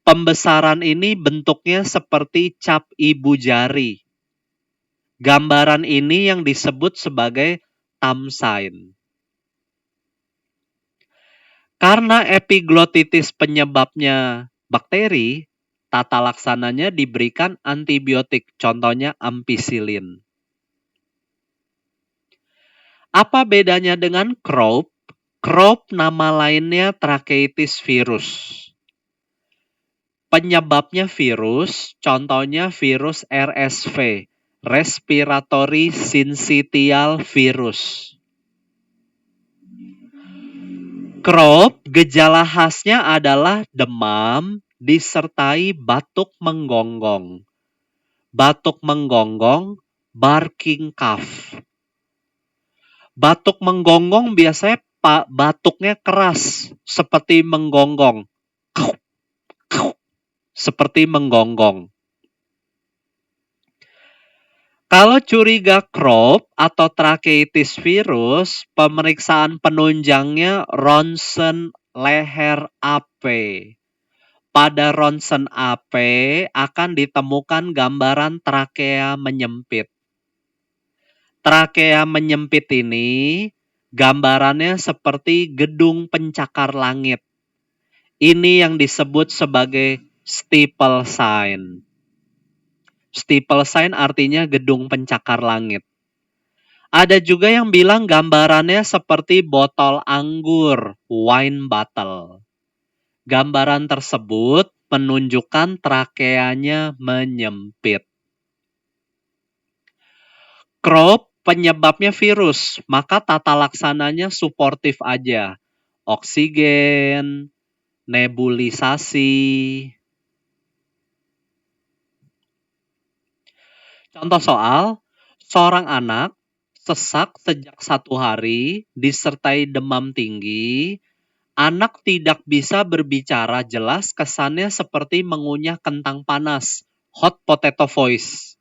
Pembesaran ini bentuknya seperti cap ibu jari. Gambaran ini yang disebut sebagai thumb sign. Karena epiglotitis penyebabnya bakteri, tata laksananya diberikan antibiotik, contohnya ampicillin. Apa bedanya dengan Croup? Croup nama lainnya tracheitis virus. Penyebabnya virus, contohnya virus RSV, Respiratory Syncytial Virus. Croup, gejala khasnya adalah demam disertai batuk menggonggong. Batuk menggonggong, barking cough. Batuk menggonggong biasanya batuknya keras, seperti menggonggong. Seperti menggonggong. Kalau curiga Croup atau tracheitis virus, pemeriksaan penunjangnya ronsen leher AP. Pada ronsen AP akan ditemukan gambaran trakea menyempit. Trakea menyempit ini gambarannya seperti gedung pencakar langit. Ini yang disebut sebagai steeple sign. Steeple sign artinya gedung pencakar langit. Ada juga yang bilang gambarannya seperti botol anggur, wine bottle. Gambaran tersebut menunjukkan trakeanya menyempit. Croup penyebabnya virus, maka tata laksananya suportif aja. Oksigen, nebulisasi. Contoh soal, seorang anak sesak sejak 1 hari disertai demam tinggi. Anak tidak bisa berbicara jelas, kesannya seperti mengunyah kentang panas, hot potato voice.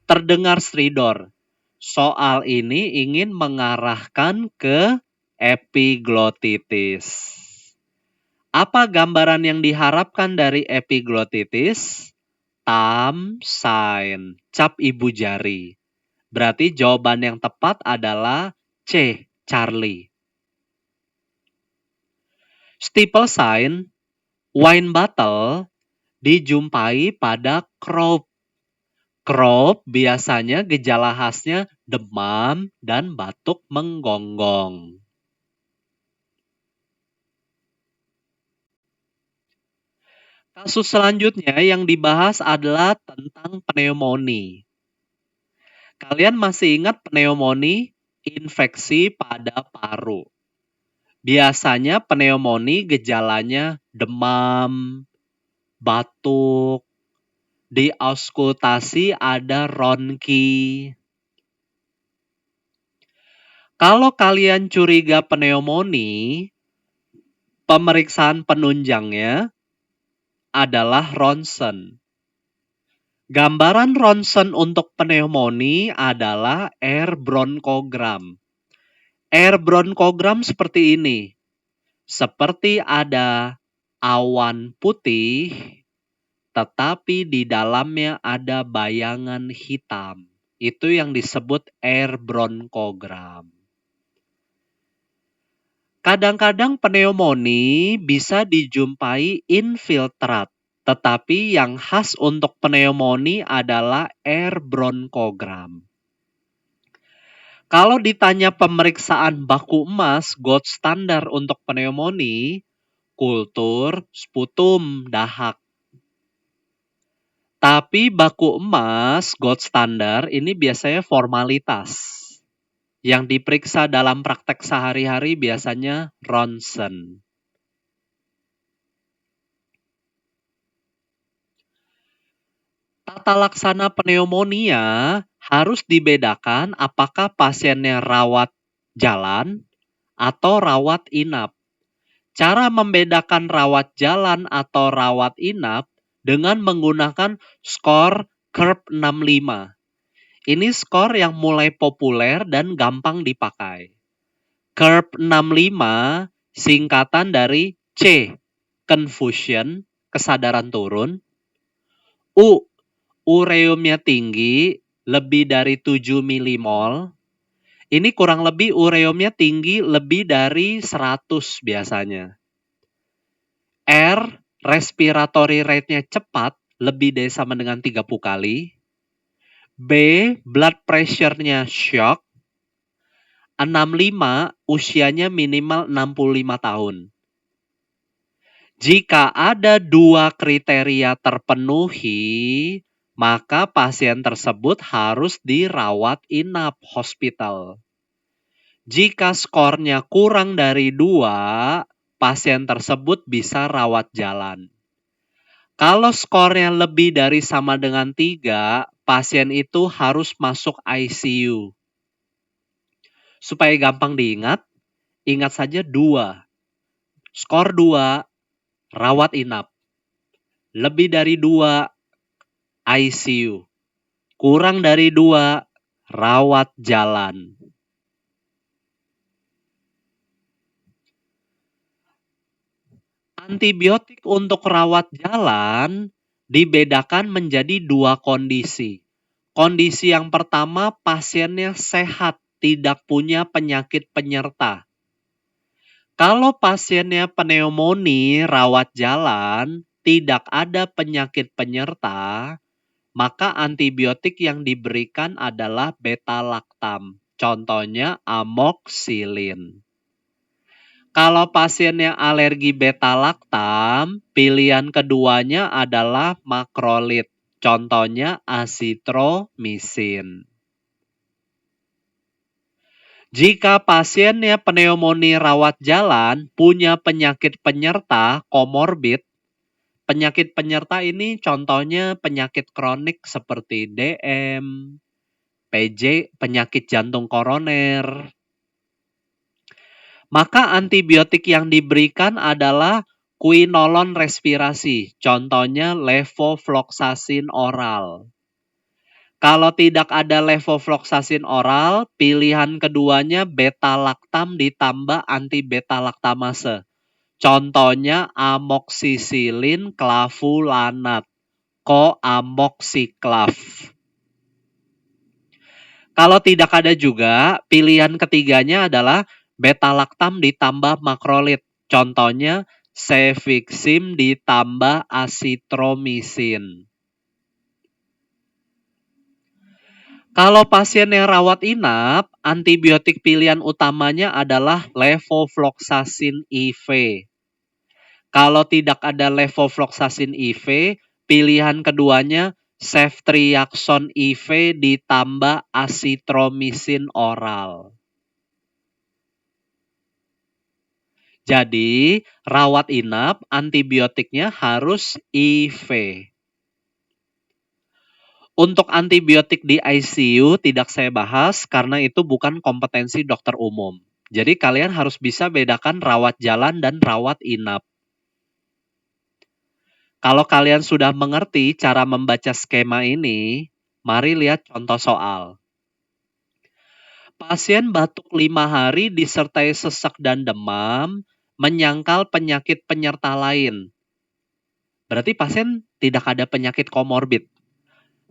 Terdengar stridor. Soal ini ingin mengarahkan ke epiglotitis. Apa gambaran yang diharapkan dari epiglotitis? Thumb sign, cap ibu jari. Berarti jawaban yang tepat adalah C, Charlie. Steeple sign, wine bottle, dijumpai pada Croup. Croup biasanya gejala khasnya demam dan batuk menggonggong. Kasus selanjutnya yang dibahas adalah tentang pneumonia. Kalian masih ingat pneumonia? Infeksi pada paru. Biasanya pneumonia gejalanya demam, batuk, di auskultasi ada ronki. Kalau kalian curiga pneumonia, pemeriksaan penunjangnya adalah ronsen. Gambaran ronsen untuk pneumonia adalah air bronkogram. Air bronkogram seperti ini. Seperti ada awan putih, tetapi di dalamnya ada bayangan hitam. Itu yang disebut air bronkogram. Kadang-kadang pneumonia bisa dijumpai infiltrat, tetapi yang khas untuk pneumonia adalah air bronkogram. Kalau ditanya pemeriksaan baku emas, gold standar untuk pneumonia, kultur, sputum, dahak. Tapi baku emas, gold standar, ini biasanya formalitas. Yang diperiksa dalam praktek sehari-hari biasanya ronsen. Tata laksana pneumonia harus dibedakan apakah pasiennya rawat jalan atau rawat inap. Cara membedakan rawat jalan atau rawat inap dengan menggunakan skor KERP 65. Ini skor yang mulai populer dan gampang dipakai. KERP 65 singkatan dari C, confusion, kesadaran turun. U, ureumnya tinggi, lebih dari 7 milimol. Ini kurang lebih ureumnya tinggi lebih dari 100 biasanya. R, respiratory rate-nya cepat, lebih dari sama dengan 30 kali. B, blood pressure-nya shock. 65, usianya minimal 65 tahun. Jika ada dua kriteria terpenuhi, maka pasien tersebut harus dirawat inap hospital. Jika skornya kurang dari 2, pasien tersebut bisa rawat jalan. Kalau skornya lebih dari sama dengan 3, pasien itu harus masuk ICU. Supaya gampang diingat, ingat saja 2. Skor 2, rawat inap. Lebih dari 2, ICU. Kurang dari 2, rawat jalan. Antibiotik untuk rawat jalan dibedakan menjadi 2 kondisi. Kondisi yang pertama, pasiennya sehat, tidak punya penyakit penyerta. Kalau pasiennya pneumonia rawat jalan, tidak ada penyakit penyerta, maka antibiotik yang diberikan adalah beta-laktam. Contohnya amoxicillin. Kalau pasiennya alergi beta-laktam, pilihan keduanya adalah makrolid. Contohnya azitromisin. Jika pasiennya pneumonia rawat jalan, punya penyakit penyerta, komorbid, penyakit penyerta ini contohnya penyakit kronik seperti DM, PJ, penyakit jantung koroner. Maka antibiotik yang diberikan adalah quinolone respirasi, contohnya levofloxacin oral. Kalau tidak ada levofloxacin oral, pilihan keduanya beta-laktam ditambah anti-beta-laktamase. Contohnya amoxicillin clavulanat, coamoxiclav. Kalau tidak ada juga, pilihan ketiganya adalah beta-laktam ditambah makrolid. Contohnya cefixim ditambah azitromisin. Kalau pasien yang rawat inap, antibiotik pilihan utamanya adalah levofloxacin IV. Kalau tidak ada levofloxacin IV, pilihan keduanya ceftriaxone IV ditambah azitromisin oral. Jadi, rawat inap antibiotiknya harus IV. Untuk antibiotik di ICU tidak saya bahas karena itu bukan kompetensi dokter umum. Jadi kalian harus bisa bedakan rawat jalan dan rawat inap. Kalau kalian sudah mengerti cara membaca skema ini, mari lihat contoh soal. Pasien batuk 5 hari disertai sesak dan demam, menyangkal penyakit penyerta lain. Berarti pasien tidak ada penyakit komorbid.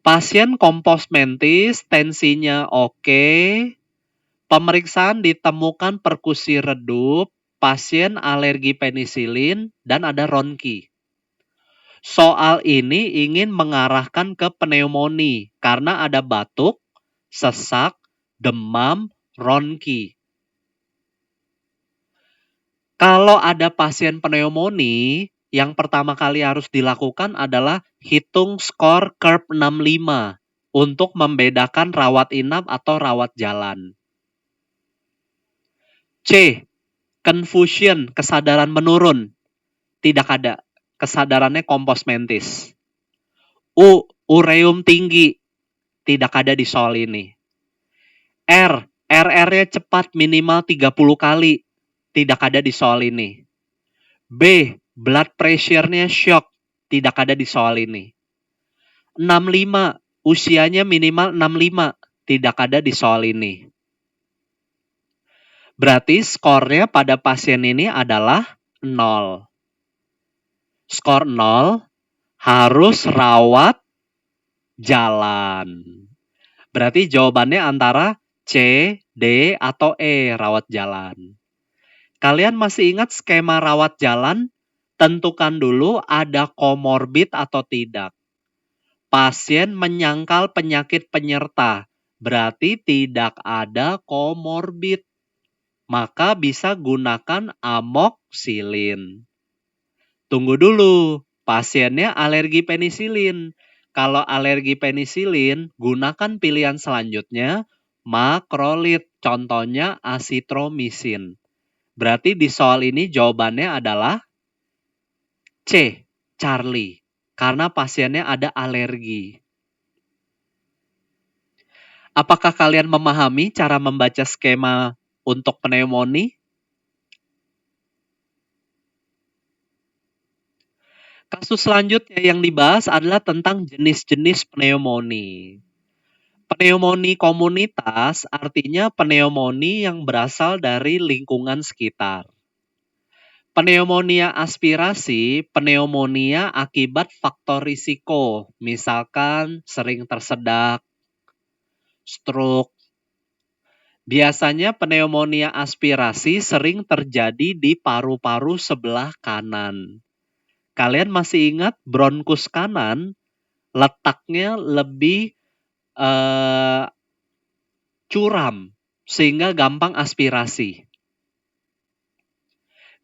Pasien kompos mentis, tensinya oke, pemeriksaan ditemukan perkusi redup, pasien alergi penisilin, dan ada ronki. Soal ini ingin mengarahkan ke pneumonia karena ada batuk, sesak, demam, ronki. Kalau ada pasien pneumonia, yang pertama kali harus dilakukan adalah hitung skor KERP 65 untuk membedakan rawat inap atau rawat jalan. C. Confusion, kesadaran menurun. Tidak ada. Kesadarannya kompos mentis. U. Ureum tinggi. Tidak ada di soal ini. R. RR-nya cepat minimal 30 kali. Tidak ada di soal ini. B. Blood pressure-nya shock. Tidak ada di soal ini. 65. Usianya minimal 65. Tidak ada di soal ini. Berarti skornya pada pasien ini adalah 0. Skor 0 harus rawat jalan. Berarti jawabannya antara C D atau E, rawat jalan. Kalian masih ingat skema rawat jalan? Tentukan dulu ada komorbid atau tidak. Pasien menyangkal penyakit penyerta, berarti tidak ada komorbid. Maka bisa gunakan amoxicillin. Tunggu dulu, pasiennya alergi penisilin. Kalau alergi penisilin, gunakan pilihan selanjutnya makrolid, contohnya asitromisin. Berarti di soal ini jawabannya adalah C, Charlie, karena pasiennya ada alergi. Apakah kalian memahami cara membaca skema untuk pneumonia? Kasus selanjutnya yang dibahas adalah tentang jenis-jenis pneumonia. Pneumonia komunitas artinya pneumonia yang berasal dari lingkungan sekitar. Pneumonia aspirasi, pneumonia akibat faktor risiko, misalkan sering tersedak, stroke. Biasanya pneumonia aspirasi sering terjadi di paru-paru sebelah kanan. Kalian masih ingat bronkus kanan letaknya lebih curam sehingga gampang aspirasi.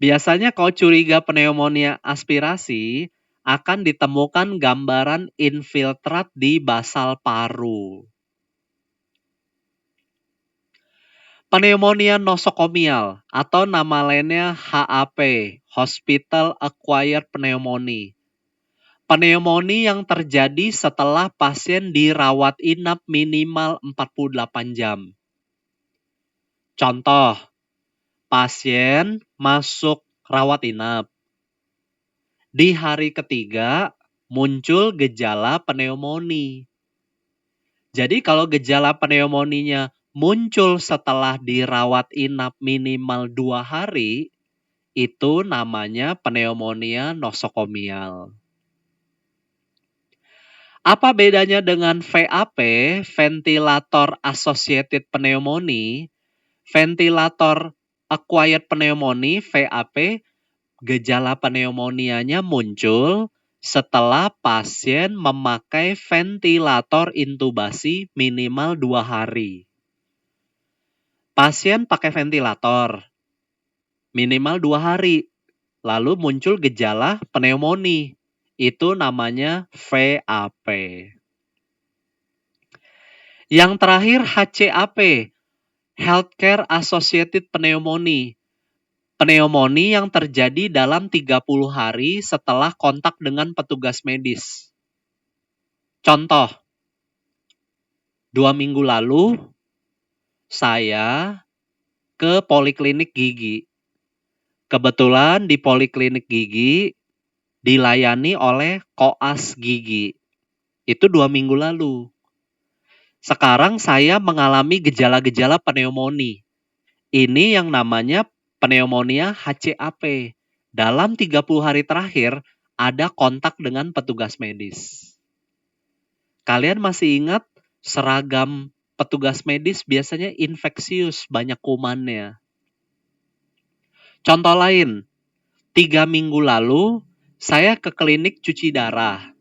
Biasanya kalau curiga pneumonia aspirasi, akan ditemukan gambaran infiltrat di basal paru. Pneumonia nosokomial atau nama lainnya HAP, Hospital Acquired Pneumonia. Pneumonia yang terjadi setelah pasien dirawat inap minimal 48 jam. Contoh, pasien masuk rawat inap. Di hari ketiga muncul gejala pneumonia. Jadi kalau gejala pneumoninya muncul setelah dirawat inap minimal 2 hari, itu namanya pneumonia nosokomial. Apa bedanya dengan VAP, ventilator associated pneumonia? Ventilator acquired pneumonia, VAP, gejala pneumonianya muncul setelah pasien memakai ventilator intubasi minimal 2 hari. Pasien pakai ventilator minimal 2 hari, lalu muncul gejala pneumonia. Itu namanya VAP. Yang terakhir HCAP, Healthcare Associated Pneumonia. Pneumonia yang terjadi dalam 30 hari setelah kontak dengan petugas medis. Contoh, 2 minggu lalu saya ke poliklinik gigi. Kebetulan di poliklinik gigi dilayani oleh koas gigi. Itu 2 minggu lalu. Sekarang saya mengalami gejala-gejala pneumonia. Ini yang namanya pneumonia HCAP. Dalam 30 hari terakhir, ada kontak dengan petugas medis. Kalian masih ingat seragam petugas medis biasanya infeksius, banyak kumannya. Contoh lain, 3 minggu lalu saya ke klinik cuci darah.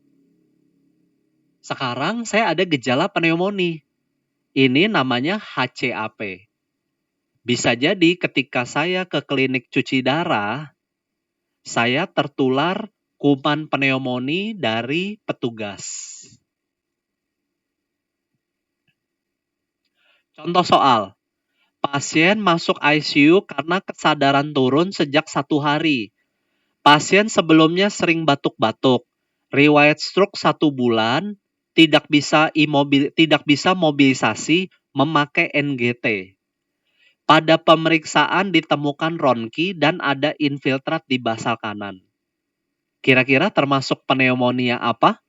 Sekarang saya ada gejala pneumonia. Ini namanya HCAP. Bisa jadi ketika saya ke klinik cuci darah, saya tertular kuman pneumonia dari petugas. Contoh soal, pasien masuk ICU karena kesadaran turun sejak 1 hari. Pasien sebelumnya sering batuk-batuk, riwayat stroke 1 bulan, tidak bisa mobilisasi, memakai NGT. Pada pemeriksaan ditemukan ronki dan ada infiltrat di basal kanan. Kira-kira termasuk pneumonia apa?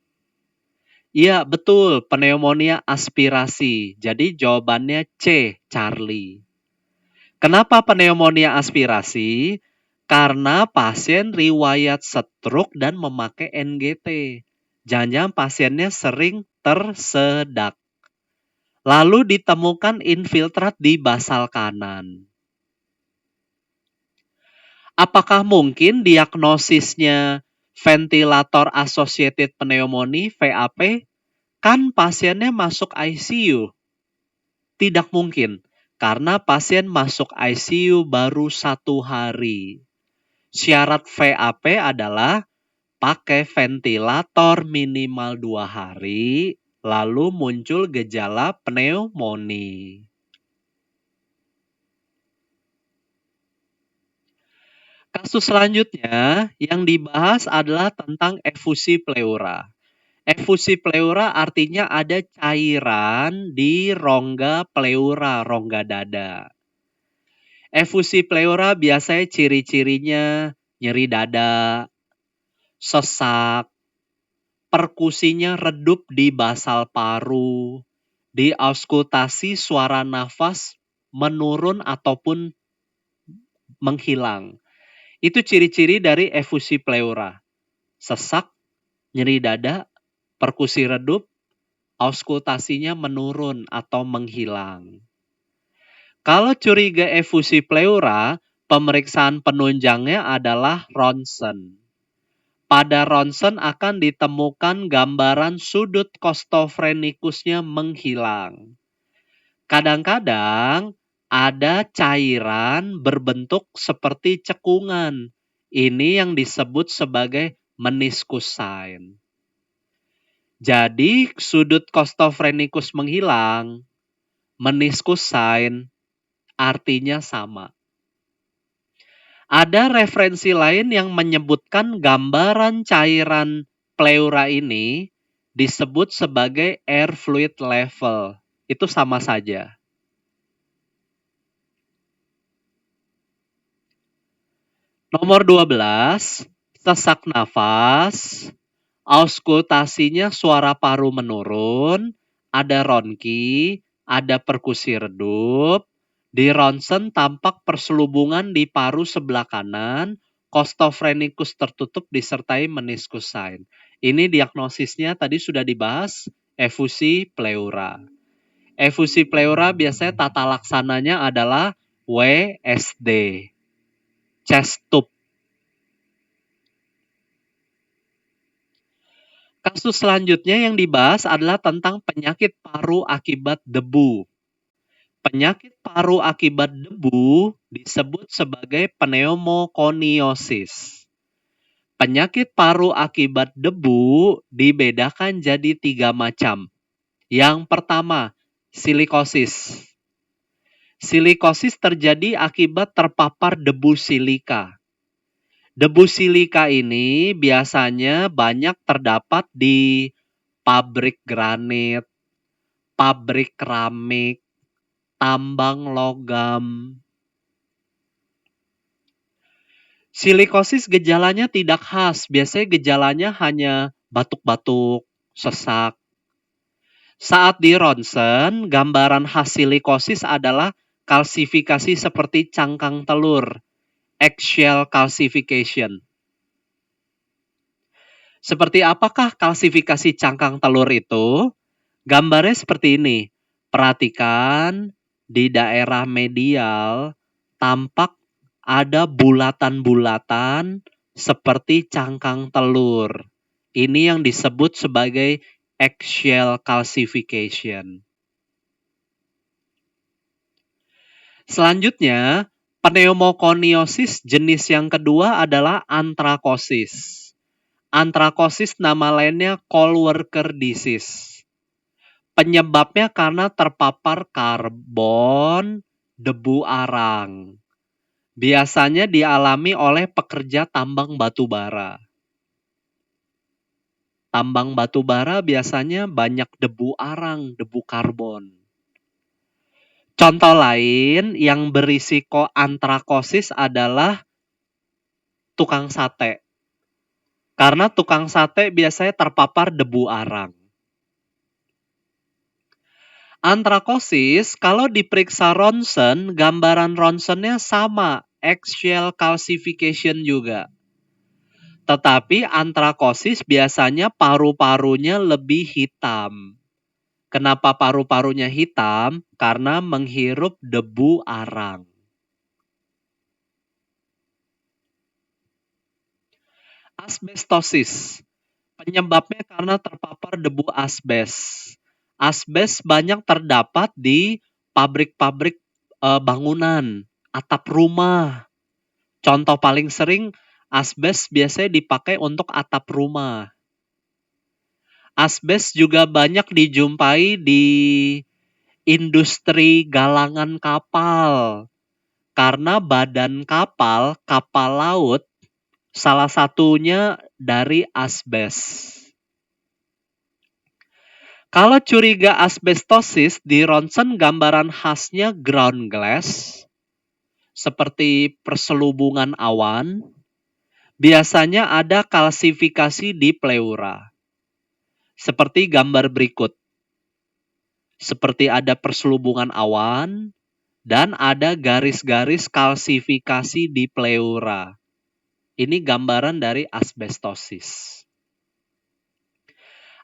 Iya, betul, pneumonia aspirasi. Jadi jawabannya C, Charlie. Kenapa pneumonia aspirasi? Karena pasien riwayat stroke dan memakai NGT. Jangan-jangan pasiennya sering tersedak. Lalu ditemukan infiltrat di basal kanan. Apakah mungkin diagnosisnya ventilator associated pneumonia (VAP)? Kan pasiennya masuk ICU. Tidak mungkin, karena pasien masuk ICU baru 1 hari. Syarat VAP adalah pakai ventilator minimal 2 hari, lalu muncul gejala pneumonia. Kasus selanjutnya yang dibahas adalah tentang efusi pleura. Efusi pleura artinya ada cairan di rongga pleura, rongga dada. Efusi pleura biasanya ciri-cirinya nyeri dada, sesak, perkusinya redup di basal paru, di auskultasi suara nafas menurun ataupun menghilang. Itu ciri-ciri dari efusi pleura. Sesak, nyeri dada, perkusi redup, auskultasinya menurun atau menghilang. Kalau curiga efusi pleura, pemeriksaan penunjangnya adalah ronsen. Pada ronsen akan ditemukan gambaran sudut costophrenikusnya menghilang. Kadang-kadang ada cairan berbentuk seperti cekungan. Ini yang disebut sebagai meniscus sign. Jadi sudut costophrenikus menghilang, meniscus sign artinya sama. Ada referensi lain yang menyebutkan gambaran cairan pleura ini disebut sebagai air fluid level. Itu sama saja. Nomor 12, sesak nafas, auskultasinya suara paru menurun, ada ronki, ada perkusi redup, di ronsen tampak perselubungan di paru sebelah kanan, costophrenikus tertutup disertai meniscus sign. Ini diagnosisnya tadi sudah dibahas, efusi pleura. Efusi pleura biasanya tata laksananya adalah WSD, chest tube. Kasus selanjutnya yang dibahas adalah tentang penyakit paru akibat debu. Penyakit paru akibat debu disebut sebagai pneumokoniosis. Penyakit paru akibat debu dibedakan jadi 3 macam. Yang pertama, silikosis. Silikosis terjadi akibat terpapar debu silika. Debu silika ini biasanya banyak terdapat di pabrik granit, pabrik keramik, tambang logam. Silikosis gejalanya tidak khas, biasanya gejalanya hanya batuk-batuk, sesak. Saat di ronsen, gambaran khas silikosis adalah kalsifikasi seperti cangkang telur, eggshell calcification. Seperti apakah kalsifikasi cangkang telur itu? Gambarnya seperti ini. Perhatikan di daerah medial tampak ada bulatan-bulatan seperti cangkang telur. Ini yang disebut sebagai eggshell calcification. Selanjutnya, pneumokoniosis jenis yang kedua adalah antrakosis. Antrakosis nama lainnya coal worker disease. Penyebabnya karena terpapar karbon, debu arang. Biasanya dialami oleh pekerja tambang batu bara. Tambang batu bara biasanya banyak debu arang, debu karbon. Contoh lain yang berisiko antrakosis adalah tukang sate. Karena tukang sate biasanya terpapar debu arang. Antrakosis, kalau diperiksa ronsen, gambaran ronsennya sama, eggshell calcification juga. Tetapi antrakosis biasanya paru-parunya lebih hitam. Kenapa paru-parunya hitam? Karena menghirup debu arang. Asbestosis. Penyebabnya karena terpapar debu asbes. Asbes banyak terdapat di pabrik-pabrik bangunan, atap rumah. Contoh paling sering, asbes biasanya dipakai untuk atap rumah. Asbes juga banyak dijumpai di industri galangan kapal. Karena badan kapal, kapal laut, salah satunya dari asbes. Kalau curiga asbestosis, di ronsen gambaran khasnya ground glass, seperti perselubungan awan, biasanya ada kalsifikasi di pleura. Seperti gambar berikut. Seperti ada perselubungan awan, dan ada garis-garis kalsifikasi di pleura. Ini gambaran dari asbestosis.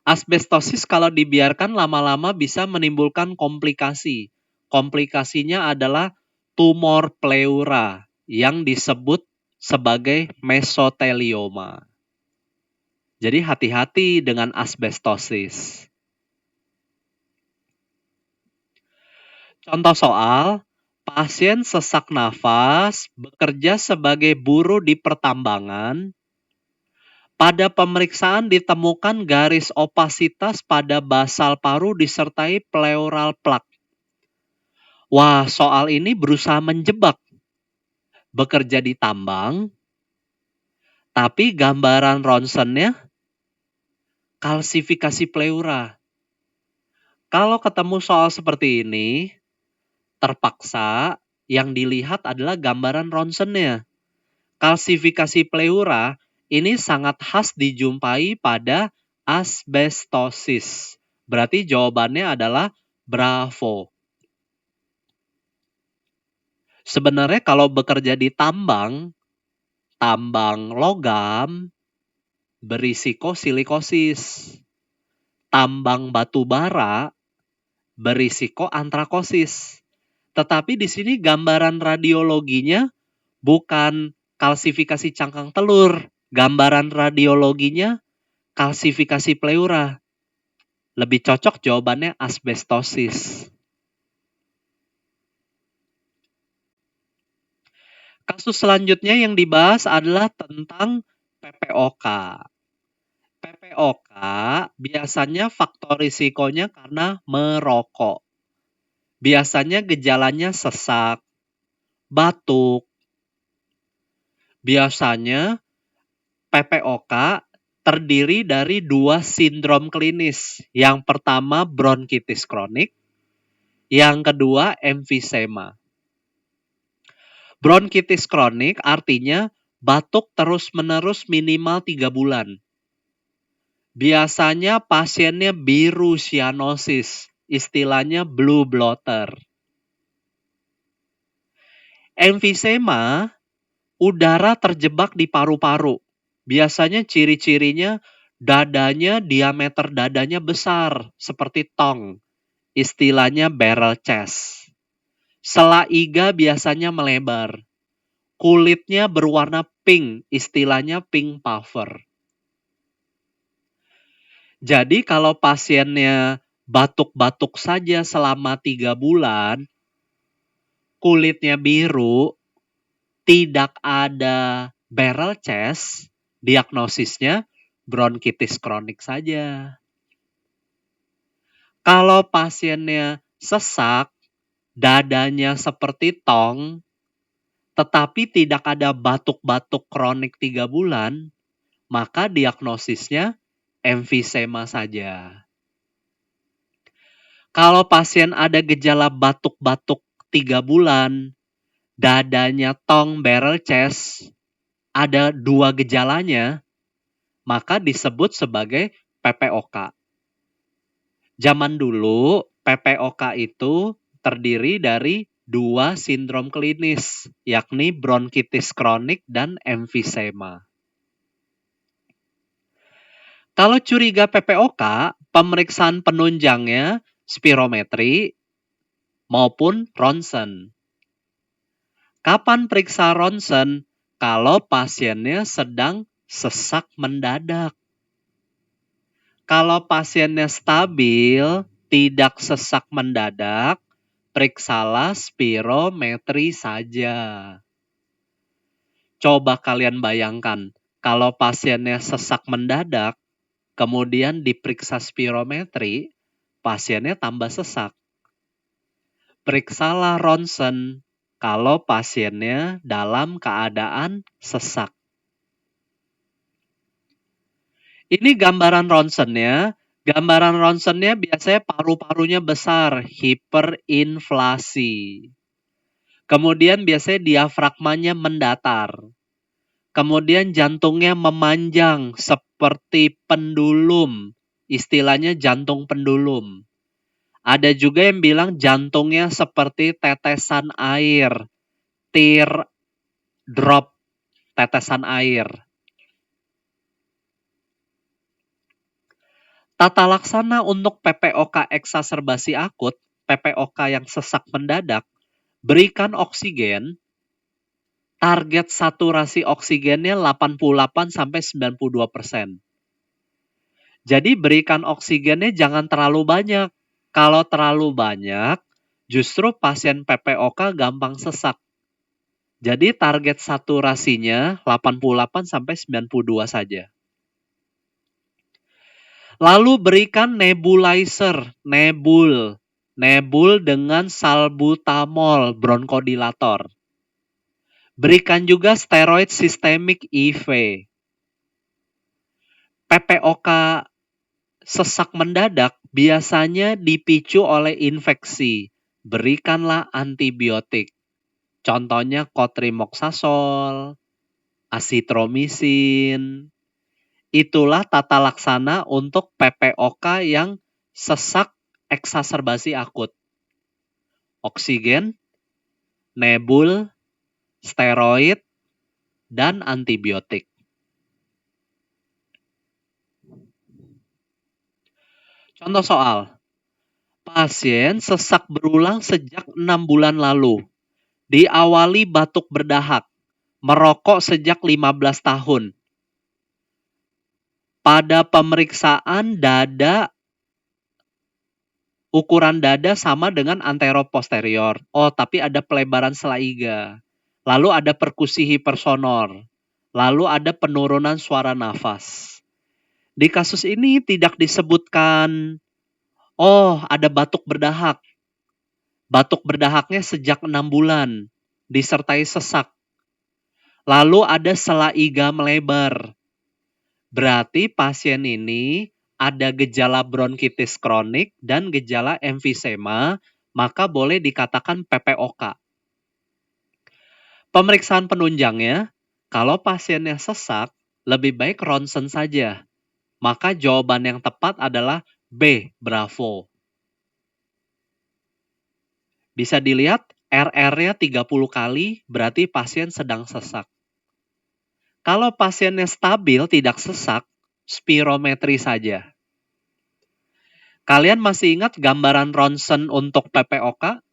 Asbestosis kalau dibiarkan lama-lama bisa menimbulkan komplikasi. Komplikasinya adalah tumor pleura yang disebut sebagai mesotelioma. Jadi hati-hati dengan asbestosis. Contoh soal, pasien sesak nafas bekerja sebagai buruh di pertambangan. Pada pemeriksaan ditemukan garis opasitas pada basal paru disertai pleural plaque. Wah, soal ini berusaha menjebak. Bekerja di tambang, tapi gambaran ronsennya kalsifikasi pleura. Kalau ketemu soal seperti ini, terpaksa yang dilihat adalah gambaran ronsennya. Kalsifikasi pleura ini sangat khas dijumpai pada asbestosis. Berarti jawabannya adalah bravo. Sebenarnya kalau bekerja di tambang logam berisiko silikosis. Tambang batu bara berisiko antrakosis. Tetapi di sini gambaran radiologinya bukan kalsifikasi cangkang telur. Gambaran radiologinya kalsifikasi pleura. Lebih cocok jawabannya asbestosis. Kasus selanjutnya yang dibahas adalah tentang PPOK. PPOK biasanya faktor risikonya karena merokok. Biasanya gejalanya sesak, batuk. Biasanya PPOK terdiri dari 2 sindrom klinis. Yang pertama bronkitis kronik, yang kedua emfisema. Bronkitis kronik artinya batuk terus-menerus minimal 3 bulan. Biasanya pasiennya biru cyanosis, istilahnya blue blotter. Emfisema, udara terjebak di paru-paru. Biasanya ciri-cirinya diameter dadanya besar, seperti tong. Istilahnya barrel chest. Sela iga biasanya melebar. Kulitnya berwarna pink, istilahnya pink puffer. Jadi kalau pasiennya batuk-batuk saja selama 3 bulan, kulitnya biru, tidak ada barrel chest, diagnosisnya bronkitis kronik saja. Kalau pasiennya sesak, dadanya seperti tong, tetapi tidak ada batuk-batuk kronik 3 bulan, maka diagnosisnya emfisema saja. Kalau pasien ada gejala batuk-batuk 3 bulan, dadanya tong barrel chest, ada 2 gejalanya, maka disebut sebagai PPOK. Zaman dulu, PPOK itu terdiri dari 2 sindrom klinis, yakni bronkitis kronik dan emfisema. Kalau curiga PPOK, pemeriksaan penunjangnya spirometri, maupun ronsen. Kapan periksa ronsen? Kalau pasiennya sedang sesak mendadak. Kalau pasiennya stabil, tidak sesak mendadak, periksalah spirometri saja. Coba kalian bayangkan, kalau pasiennya sesak mendadak, kemudian diperiksa spirometri, pasiennya tambah sesak. Periksalah ronsen kalau pasiennya dalam keadaan sesak. Ini gambaran ronsennya. Gambaran ronsennya biasanya paru-parunya besar, hiperinflasi. Kemudian biasanya diafragmanya mendatar. Kemudian jantungnya memanjang seperti pendulum. Istilahnya jantung pendulum. Ada juga yang bilang jantungnya seperti tetesan air. Tear drop, tetesan air. Tata laksana untuk PPOK eksaserbasi akut, PPOK yang sesak mendadak, berikan oksigen, target saturasi oksigennya 88-92%. Jadi berikan oksigennya jangan terlalu banyak. Kalau terlalu banyak, justru pasien PPOK gampang sesak. Jadi target saturasinya 88-92 saja. Lalu berikan nebulizer, nebul dengan salbutamol bronkodilator. Berikan juga steroid sistemik IV. PPOK sesak mendadak biasanya dipicu oleh infeksi. Berikanlah antibiotik. Contohnya cotrimoxazole, asitromisin. Itulah tata laksana untuk PPOK yang sesak eksaserbasi akut. Oksigen, nebul, steroid, dan antibiotik. Contoh soal. Pasien sesak berulang sejak 6 bulan lalu. Diawali batuk berdahak. Merokok sejak 15 tahun. Pada pemeriksaan dada, ukuran dada sama dengan anteroposterior. Oh, tapi ada pelebaran selaiga. Lalu ada perkusi hipersonor. Lalu ada penurunan suara nafas. Di kasus ini tidak disebutkan, oh ada batuk berdahak. Batuk berdahaknya sejak 6 bulan. Disertai sesak. Lalu ada selaiga melebar. Berarti pasien ini ada gejala bronkitis kronik dan gejala emfisema, maka boleh dikatakan PPOK. Pemeriksaan penunjangnya, kalau pasiennya sesak, lebih baik ronsen saja. Maka jawaban yang tepat adalah B, Bravo. Bisa dilihat RR-nya 30 kali, berarti pasien sedang sesak. Kalau pasiennya stabil, tidak sesak, spirometri saja. Kalian masih ingat gambaran ronsen untuk PPOK?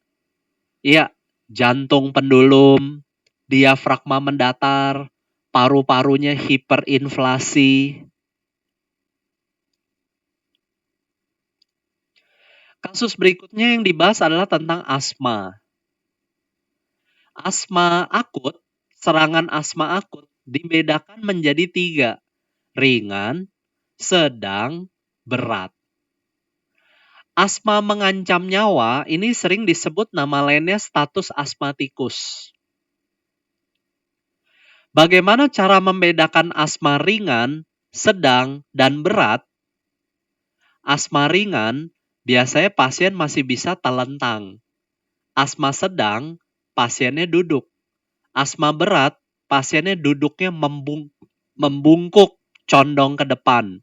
Iya, jantung pendulum, diafragma mendatar, paru-parunya hiperinflasi. Kasus berikutnya yang dibahas adalah tentang asma. Asma akut, serangan asma akut dibedakan menjadi 3, ringan, sedang, berat. Asma mengancam nyawa ini sering disebut nama lainnya status asmatikus. Bagaimana cara membedakan asma ringan, sedang, dan berat? Asma ringan, biasanya pasien masih bisa telentang. Asma sedang, pasiennya duduk. Asma berat, pasiennya duduknya membungkuk, condong ke depan.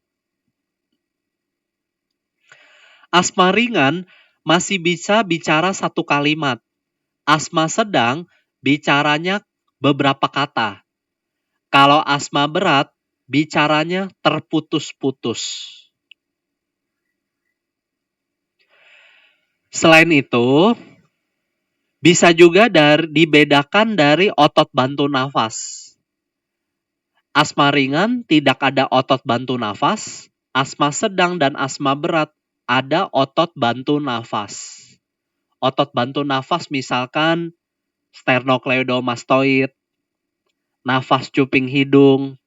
Asma ringan masih bisa bicara satu kalimat. Asma sedang bicaranya beberapa kata. Kalau asma berat bicaranya terputus-putus. Selain itu, bisa juga dibedakan dari otot bantu nafas. Asma ringan tidak ada otot bantu nafas, asma sedang dan asma berat ada otot bantu nafas. Otot bantu nafas misalkan sternocleidomastoid, nafas cuping hidung.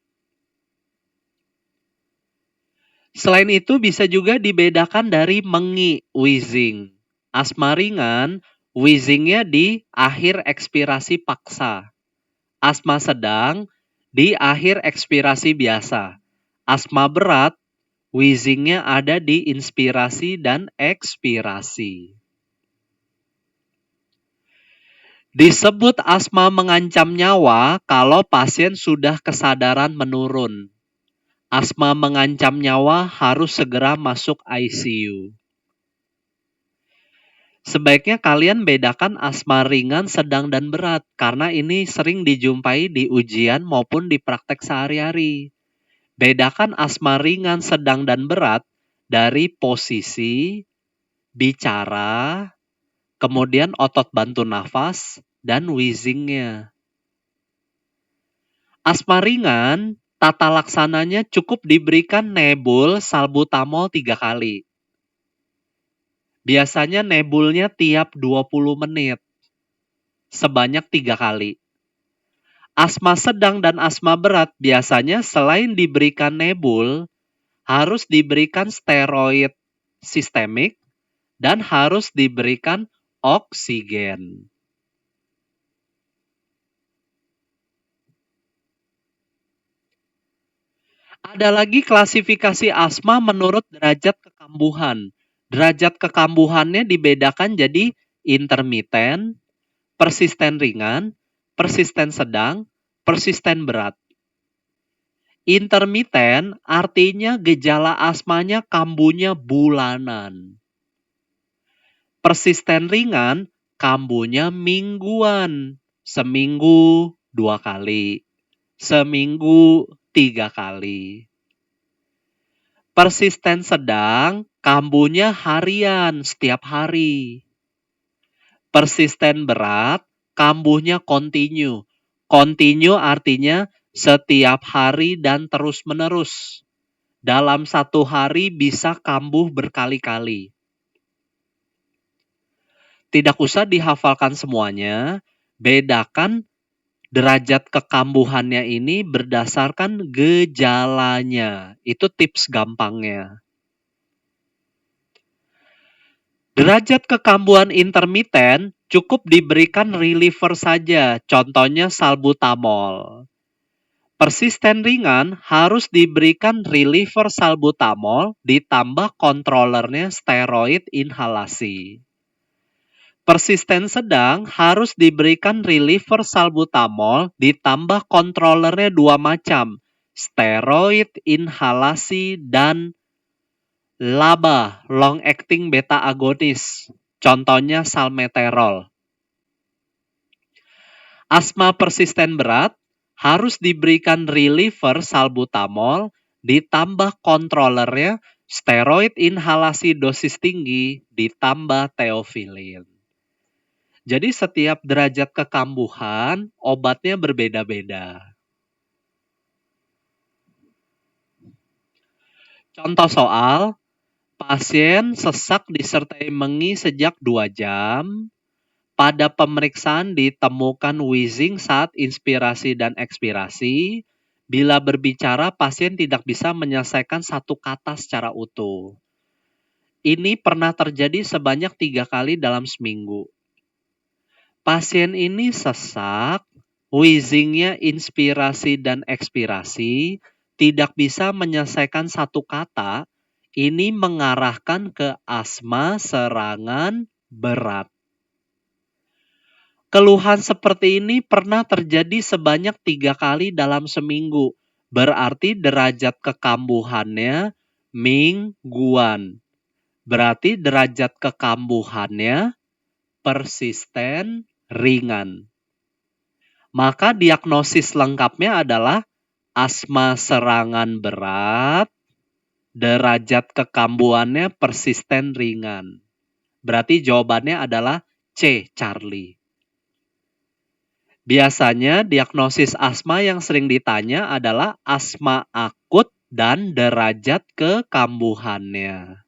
Selain itu bisa juga dibedakan dari mengi, wheezing. Asma ringan, wheezingnya di akhir ekspirasi paksa. Asma sedang di akhir ekspirasi biasa. Asma berat, wheezingnya ada di inspirasi dan ekspirasi. Disebut asma mengancam nyawa kalau pasien sudah kesadaran menurun. Asma mengancam nyawa harus segera masuk ICU. Sebaiknya kalian bedakan asma ringan, sedang, dan berat karena ini sering dijumpai di ujian maupun di praktek sehari-hari. Bedakan asma ringan, sedang, dan berat dari posisi, bicara, kemudian otot bantu nafas, dan wheezingnya. Asma ringan, tata laksananya cukup diberikan nebul salbutamol 3 kali. Biasanya nebulnya tiap 20 menit, sebanyak 3 kali. Asma sedang dan asma berat biasanya selain diberikan nebul, harus diberikan steroid sistemik, dan harus diberikan oksigen. Ada lagi klasifikasi asma menurut derajat kekambuhan. Derajat kekambuhannya dibedakan jadi intermiten, persisten ringan, persisten sedang, persisten berat. Intermiten artinya gejala asmanya kambuhnya bulanan. Persisten ringan kambuhnya mingguan, seminggu 2 kali, seminggu 3 kali. Persisten sedang kambuhnya harian, setiap hari. Persisten berat kambuhnya kontinu. Kontinu artinya setiap hari dan terus-menerus. Dalam 1 hari bisa kambuh berkali-kali. Tidak usah dihafalkan semuanya, bedakan derajat kekambuhannya ini berdasarkan gejalanya. Itu tips gampangnya. Derajat kekambuhan intermiten cukup diberikan reliever saja, contohnya salbutamol. Persisten ringan harus diberikan reliever salbutamol ditambah kontrolernya steroid inhalasi. Persisten sedang harus diberikan reliever salbutamol ditambah kontrolernya 2 macam, steroid inhalasi dan LABA, long acting beta agonis, contohnya salmeterol. Asma persisten berat harus diberikan reliever salbutamol ditambah kontrolernya steroid inhalasi dosis tinggi ditambah teofilin. Jadi setiap derajat kekambuhan, obatnya berbeda-beda. Contoh soal, pasien sesak disertai mengi sejak 2 jam. Pada pemeriksaan ditemukan wheezing saat inspirasi dan ekspirasi. Bila berbicara, pasien tidak bisa menyelesaikan satu kata secara utuh. Ini pernah terjadi sebanyak 3 kali dalam seminggu. Pasien ini sesak, wheezingnya inspirasi dan ekspirasi, tidak bisa menyelesaikan satu kata, ini mengarahkan ke asma serangan berat. Keluhan seperti ini pernah terjadi sebanyak 3 kali dalam seminggu, berarti derajat kekambuhannya mingguan. Berarti derajat kekambuhannya persisten ringan. Maka diagnosis lengkapnya adalah asma serangan berat, derajat kekambuhannya persisten ringan. Berarti jawabannya adalah C, Charlie. Biasanya diagnosis asma yang sering ditanya adalah asma akut dan derajat kekambuhannya.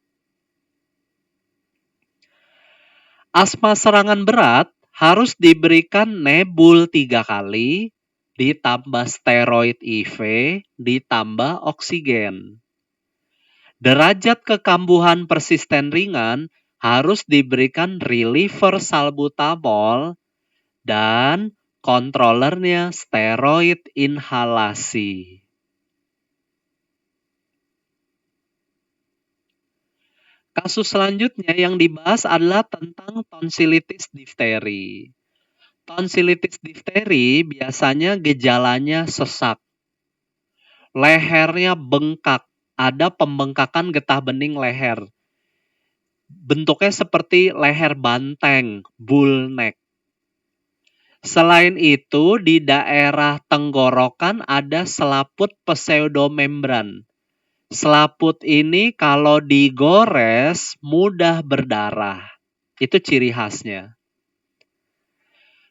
Asma serangan berat harus diberikan nebul 3 kali, ditambah steroid IV, ditambah oksigen. Derajat kekambuhan persisten ringan harus diberikan reliever salbutamol dan kontrolernya steroid inhalasi. Kasus selanjutnya yang dibahas adalah tentang tonsilitis difteri. Tonsilitis difteri biasanya gejalanya sesak, lehernya bengkak, ada pembengkakan getah bening leher. Bentuknya seperti leher banteng, bull neck. Selain itu, di daerah tenggorokan ada selaput pseudomembran. Selaput ini kalau digores mudah berdarah. Itu ciri khasnya.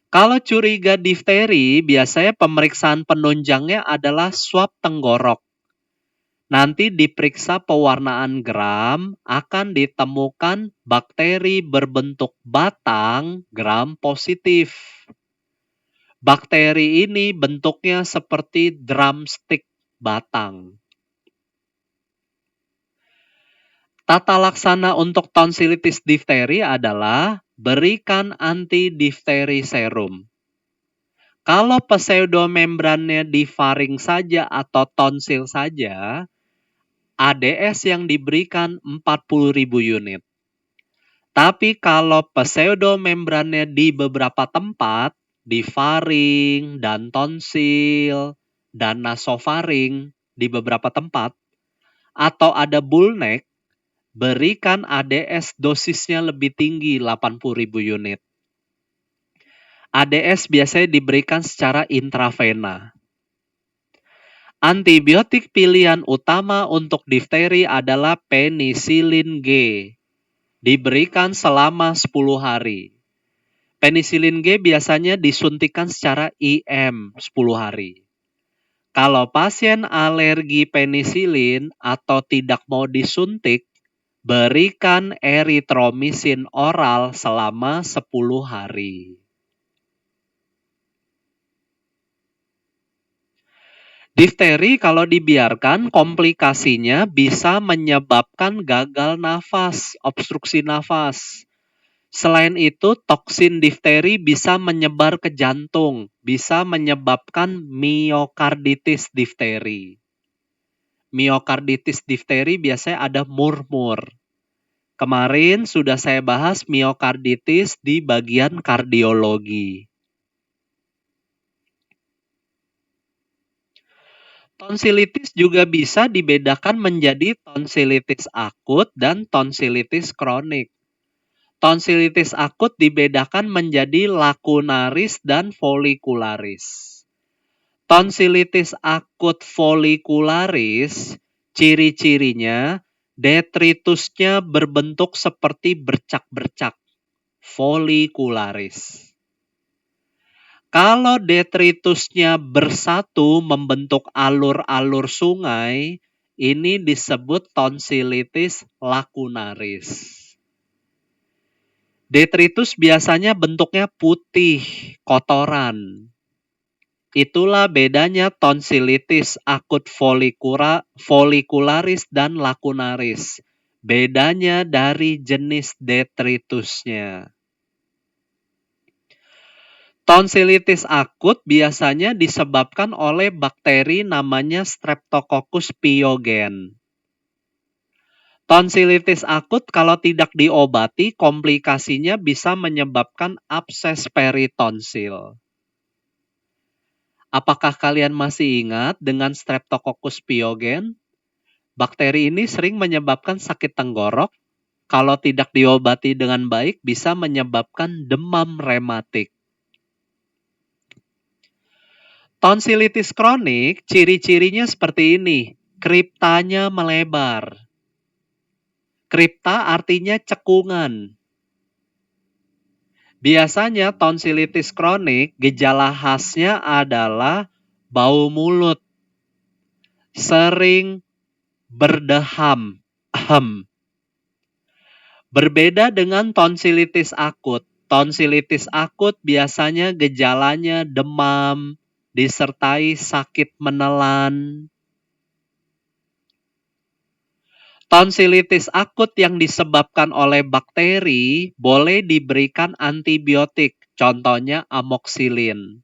Kalau curiga difteri, biasanya pemeriksaan penunjangnya adalah swab tenggorok. Nanti diperiksa pewarnaan gram, akan ditemukan bakteri berbentuk batang gram positif. Bakteri ini bentuknya seperti drumstick batang. Tata laksana untuk tonsilitis difteri adalah berikan anti-difteri serum. Kalau pseudomembrannya di faring saja atau tonsil saja, ADS yang diberikan 40.000 unit. Tapi kalau pseudomembrannya di beberapa tempat, di faring dan tonsil dan nasofaring di beberapa tempat, atau ada bull neck, berikan ADS dosisnya lebih tinggi 80.000 unit. ADS biasanya diberikan secara intravena. Antibiotik pilihan utama untuk difteri adalah penisilin G. Diberikan selama 10 hari. Penisilin G biasanya disuntikan secara IM 10 hari. Kalau pasien alergi penisilin atau tidak mau disuntik, berikan eritromisin oral selama 10 hari. Difteri kalau dibiarkan komplikasinya bisa menyebabkan gagal nafas, obstruksi nafas. Selain itu, toksin difteri bisa menyebar ke jantung, bisa menyebabkan miokarditis difteri. Miokarditis difteri biasanya ada murmur. Kemarin sudah saya bahas miokarditis di bagian kardiologi. Tonsilitis juga bisa dibedakan menjadi tonsilitis akut dan tonsilitis kronik. Tonsilitis akut dibedakan menjadi lakunaris dan folikularis. Tonsilitis akut folikularis, ciri-cirinya detritusnya berbentuk seperti bercak-bercak, folikularis. Kalau detritusnya bersatu membentuk alur-alur sungai, ini disebut tonsilitis lakunaris. Detritus biasanya bentuknya putih, kotoran. Itulah bedanya tonsilitis akut folikularis dan lakunaris. Bedanya dari jenis detritusnya. Tonsilitis akut biasanya disebabkan oleh bakteri namanya Streptococcus pyogen. Tonsilitis akut kalau tidak diobati, komplikasinya bisa menyebabkan abses peritonsil. Apakah kalian masih ingat dengan Streptococcus pyogen? Bakteri ini sering menyebabkan sakit tenggorok. Kalau tidak diobati dengan baik, bisa menyebabkan demam rematik. Tonsilitis kronik, ciri-cirinya seperti ini. Kriptanya melebar. Kripta artinya cekungan. Biasanya tonsilitis kronik, gejala khasnya adalah bau mulut, sering berdeham. Berbeda dengan tonsilitis akut. Tonsilitis akut biasanya gejalanya demam, disertai sakit menelan. Tonsilitis akut yang disebabkan oleh bakteri boleh diberikan antibiotik, contohnya amoxicillin.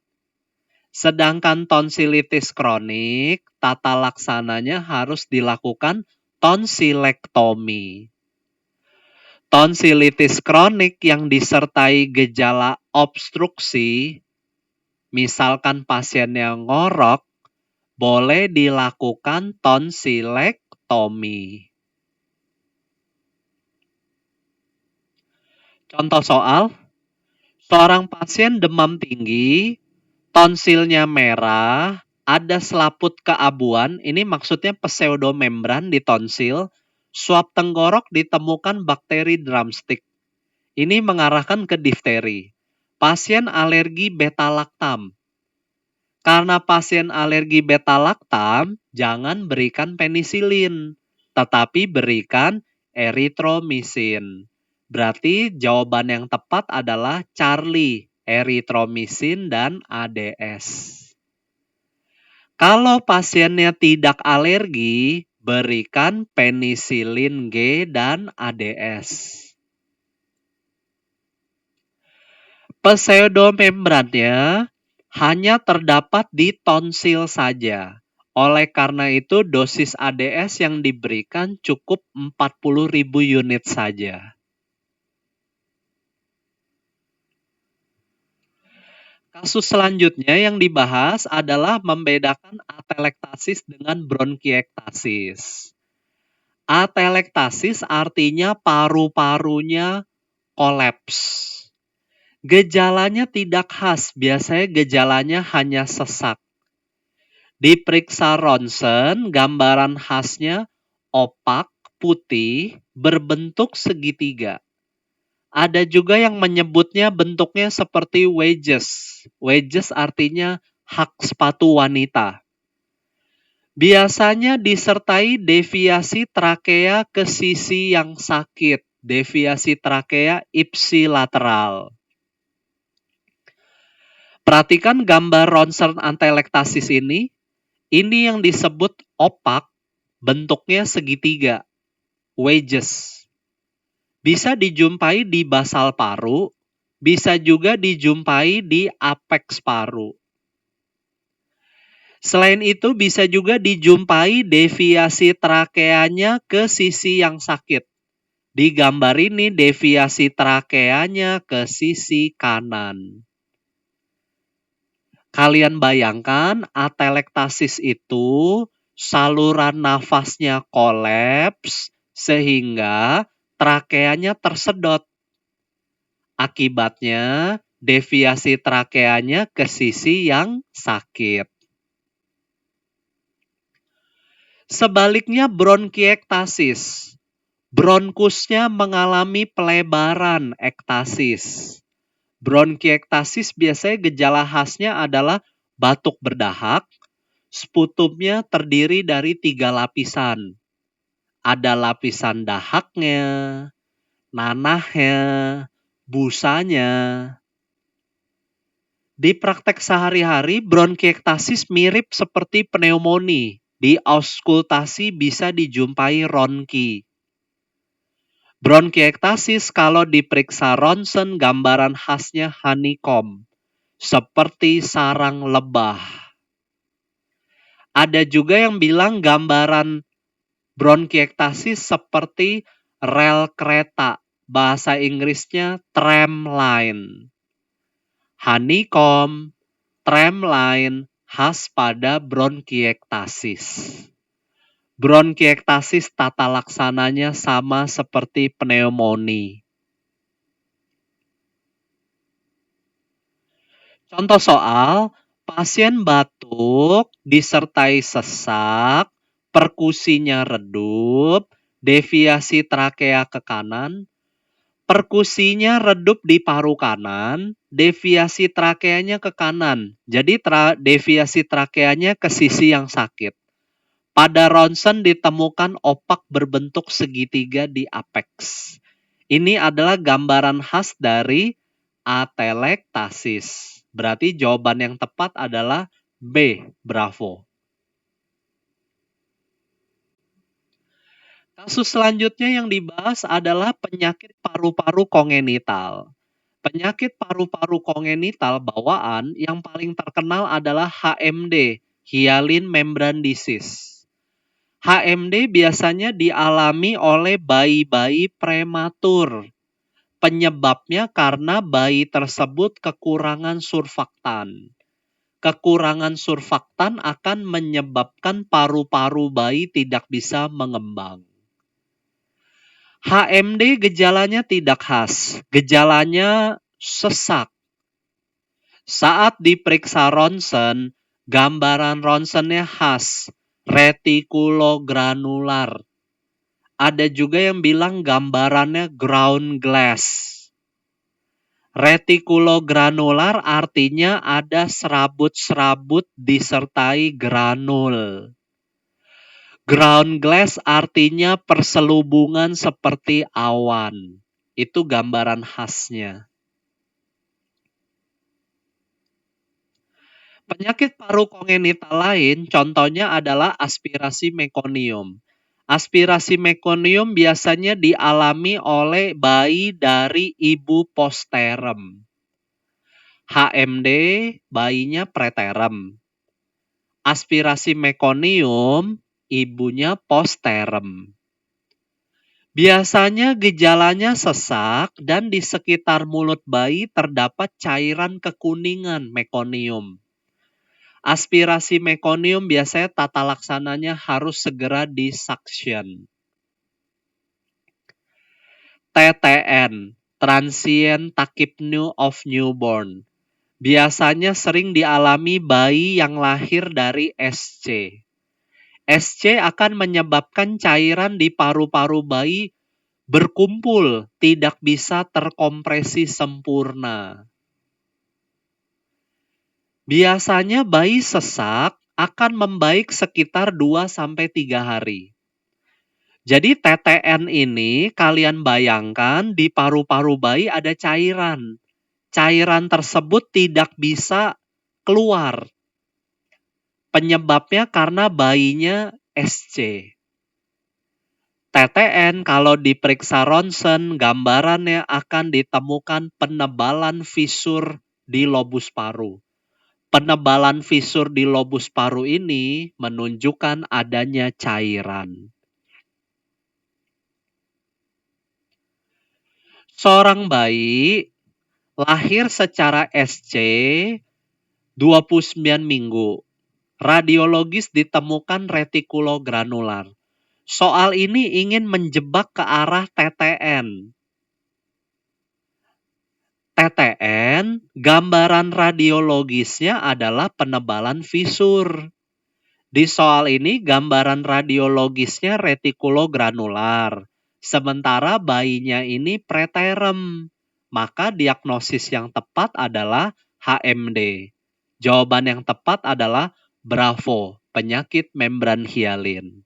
Sedangkan tonsilitis kronik, tata laksananya harus dilakukan tonsilektomi. Tonsilitis kronik yang disertai gejala obstruksi, misalkan pasiennya ngorok, boleh dilakukan tonsilektomi. Contoh soal, seorang pasien demam tinggi, tonsilnya merah, ada selaput keabuan, ini maksudnya pseudomembran di tonsil, swab tenggorok ditemukan bakteri drumstick. Ini mengarahkan ke difteri. Pasien alergi beta-laktam. Karena pasien alergi beta-laktam, jangan berikan penisilin, tetapi berikan eritromisin. Berarti jawaban yang tepat adalah Charlie, eritromisin dan ADS. Kalau pasiennya tidak alergi, berikan penisilin G dan ADS. Pseudomembrannya hanya terdapat di tonsil saja. Oleh karena itu, dosis ADS yang diberikan cukup 40.000 unit saja. Kasus selanjutnya yang dibahas adalah membedakan atelektasis dengan bronkiektasis. Atelektasis artinya paru-parunya kolaps. Gejalanya tidak khas, biasanya gejalanya hanya sesak. Diperiksa ronsen, gambaran khasnya opak, putih, berbentuk segitiga. Ada juga yang menyebutnya bentuknya seperti wedges. Wedges artinya hak sepatu wanita. Biasanya disertai deviasi trakea ke sisi yang sakit. Deviasi trakea ipsilateral. Perhatikan gambar ronsen atelektasis ini. Ini yang disebut opak, bentuknya segitiga. Wedges. Bisa dijumpai di basal paru, bisa juga dijumpai di apex paru. Selain itu bisa juga dijumpai deviasi trakeanya ke sisi yang sakit. Di gambar ini deviasi trakeanya ke sisi kanan. Kalian bayangkan atelektasis itu saluran nafasnya kolaps sehingga trakeanya tersedot. Akibatnya deviasi trakeanya ke sisi yang sakit. Sebaliknya bronkiektasis. Bronkusnya mengalami pelebaran ektasis. Bronkiektasis biasanya gejala khasnya adalah batuk berdahak. Sputumnya terdiri dari 3 lapisan. Ada lapisan dahaknya, nanahnya, busanya. Di praktek sehari-hari, bronkiektasis mirip seperti pneumonia. Di auskultasi bisa dijumpai ronki. Bronkiektasis kalau diperiksa ronsen gambaran khasnya honeycomb, seperti sarang lebah. Ada juga yang bilang gambaran bronkiektasis seperti rel kereta, bahasa Inggrisnya tram line. Honeycomb, tram line khas pada bronkiektasis. Bronkiektasis tata laksananya sama seperti pneumonia. Contoh soal, pasien batuk disertai sesak, perkusinya redup, deviasi trakea ke kanan, Perkusinya redup di paru kanan, deviasi trakeanya ke kanan. Jadi deviasi trakeanya ke sisi yang sakit. Pada ronsen ditemukan opak berbentuk segitiga di apeks. Ini atelah gambaran khas dari atelektasis. Berarti jawaban yang tepat adalah B, bravo. Kasus selanjutnya yang dibahas adalah penyakit paru-paru kongenital. Penyakit paru-paru kongenital bawaan yang paling terkenal adalah HMD, Hyaline Membran Disease. HMD biasanya dialami oleh bayi-bayi prematur. Penyebabnya karena bayi tersebut kekurangan surfaktan. Kekurangan surfaktan akan menyebabkan paru-paru bayi tidak bisa mengembang. HMD gejalanya tidak khas. Gejalanya sesak. Saat diperiksa ronsen, gambaran ronsennya khas, retikulogranular. Ada juga yang bilang gambarannya ground glass. Retikulogranular artinya ada serabut-serabut disertai granul. Ground glass artinya perselubungan seperti awan. Itu gambaran khasnya. Penyakit paru kongenital lain contohnya adalah aspirasi mekonium. Aspirasi mekonium biasanya dialami oleh bayi dari ibu posterem. HMD bayinya preterem. Aspirasi mekonium ibunya posterem. Biasanya gejalanya sesak dan di sekitar mulut bayi terdapat cairan kekuningan mekonium. Aspirasi mekonium biasanya tata laksananya harus segera disuction. TTN, Transient Tachypnea of Newborn. Biasanya sering dialami bayi yang lahir dari SC. SC akan menyebabkan cairan di paru-paru bayi berkumpul, tidak bisa terkompresi sempurna. Biasanya bayi sesak akan membaik sekitar 2-3 hari. Jadi TTN ini kalian bayangkan di paru-paru bayi ada cairan. Cairan tersebut tidak bisa keluar. Penyebabnya karena bayinya SC. TTN kalau diperiksa ronsen, gambarannya akan ditemukan penebalan fisur di lobus paru. Penebalan fisur di lobus paru ini menunjukkan adanya cairan. Seorang bayi lahir secara SC 29 minggu. Radiologis ditemukan retikulogranular. Soal ini ingin menjebak ke arah TTN. TTN, gambaran radiologisnya adalah penebalan fisur. Di soal ini gambaran radiologisnya retikulogranular. Sementara bayinya ini preterem. Maka diagnosis yang tepat adalah HMD. Jawaban yang tepat adalah bravo, penyakit membran hialin.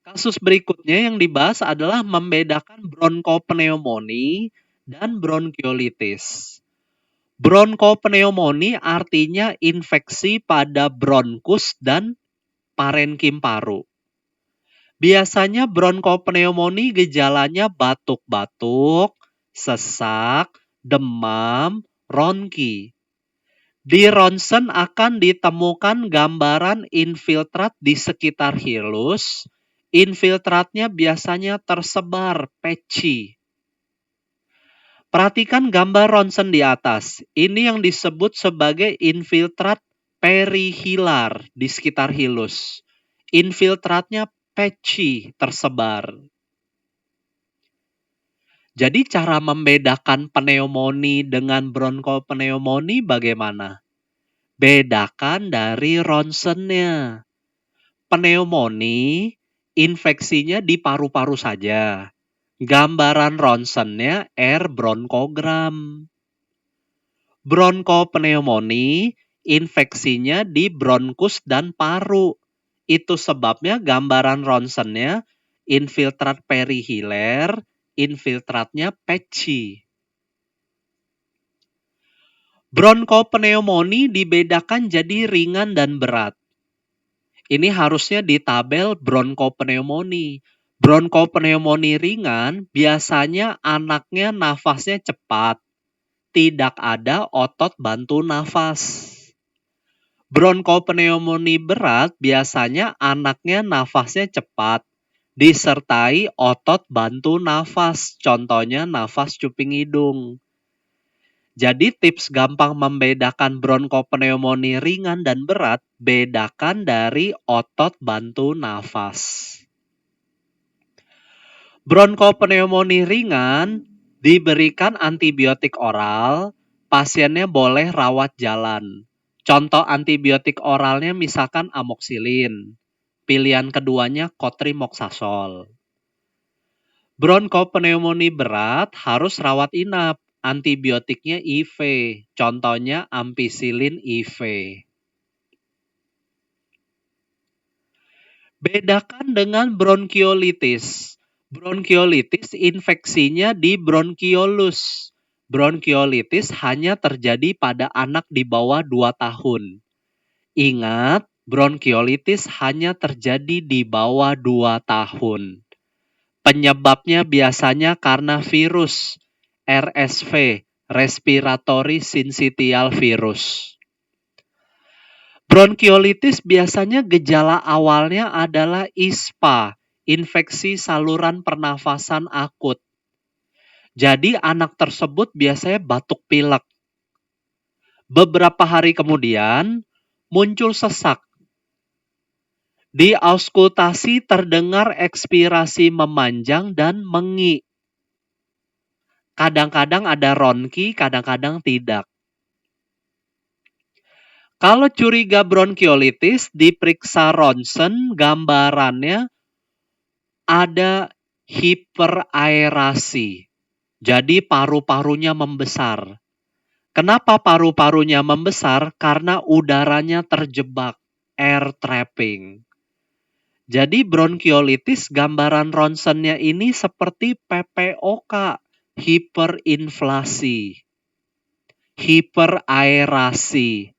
Kasus berikutnya yang dibahas adalah membedakan bronkopneumonia dan bronkiolitis. Bronkopneumonia artinya infeksi pada bronkus dan parenkim paru. Biasanya bronkopneumonia gejalanya batuk-batuk, sesak, demam, ronki. Di ronsen akan ditemukan gambaran infiltrat di sekitar hilus. Infiltratnya biasanya tersebar, patchy. Perhatikan gambar ronsen di atas. Ini yang disebut sebagai infiltrat perihilar di sekitar hilus. Infiltratnya patchy, tersebar. Jadi cara membedakan pneumonia dengan bronkopneumonia bagaimana? Bedakan dari ronsennya. Pneumonia infeksinya di paru-paru saja. Gambaran ronsennya R bronkogram. Bronkopneumonia, infeksinya di bronkus dan paru. Itu sebabnya gambaran ronsennya infiltrat perihiler, infiltratnya patchy. Bronkopneumonia dibedakan jadi ringan dan berat. Ini harusnya di tabel bronkopneumonia. Bronkopneumonia ringan biasanya anaknya nafasnya cepat, tidak ada otot bantu nafas. Bronkopneumonia berat biasanya anaknya nafasnya cepat, disertai otot bantu nafas, contohnya nafas cuping hidung. Jadi tips gampang membedakan bronkopneumonia ringan dan berat, bedakan dari otot bantu nafas. Bronkopneumonia ringan diberikan antibiotik oral, pasiennya boleh rawat jalan. Contoh antibiotik oralnya misalkan amoxicillin. Pilihan keduanya cotrimoxazole. Bronkopneumonia berat harus rawat inap. Antibiotiknya IV, contohnya ampicillin IV. Bedakan dengan bronkiolitis. Bronkiolitis infeksinya di bronkiolus. Bronkiolitis hanya terjadi pada anak di bawah 2 tahun. Ingat, bronkiolitis hanya terjadi di bawah 2 tahun. Penyebabnya biasanya karena virus RSV, respiratory syncytial virus. Bronkiolitis biasanya gejala awalnya adalah ISPA, infeksi saluran pernafasan akut. Jadi anak tersebut biasanya batuk pilek. Beberapa hari kemudian muncul sesak. Di auskultasi terdengar ekspirasi memanjang dan mengi. Kadang-kadang ada ronki, kadang-kadang tidak. Kalau curiga bronkiolitis, diperiksa ronsen, gambarannya ada hiperaerasi. Jadi paru-parunya membesar. Kenapa paru-parunya membesar? Karena udaranya terjebak, air trapping. Jadi bronkiolitis gambaran ronsennya ini seperti PPOK, hiperinflasi, hiperaerasi.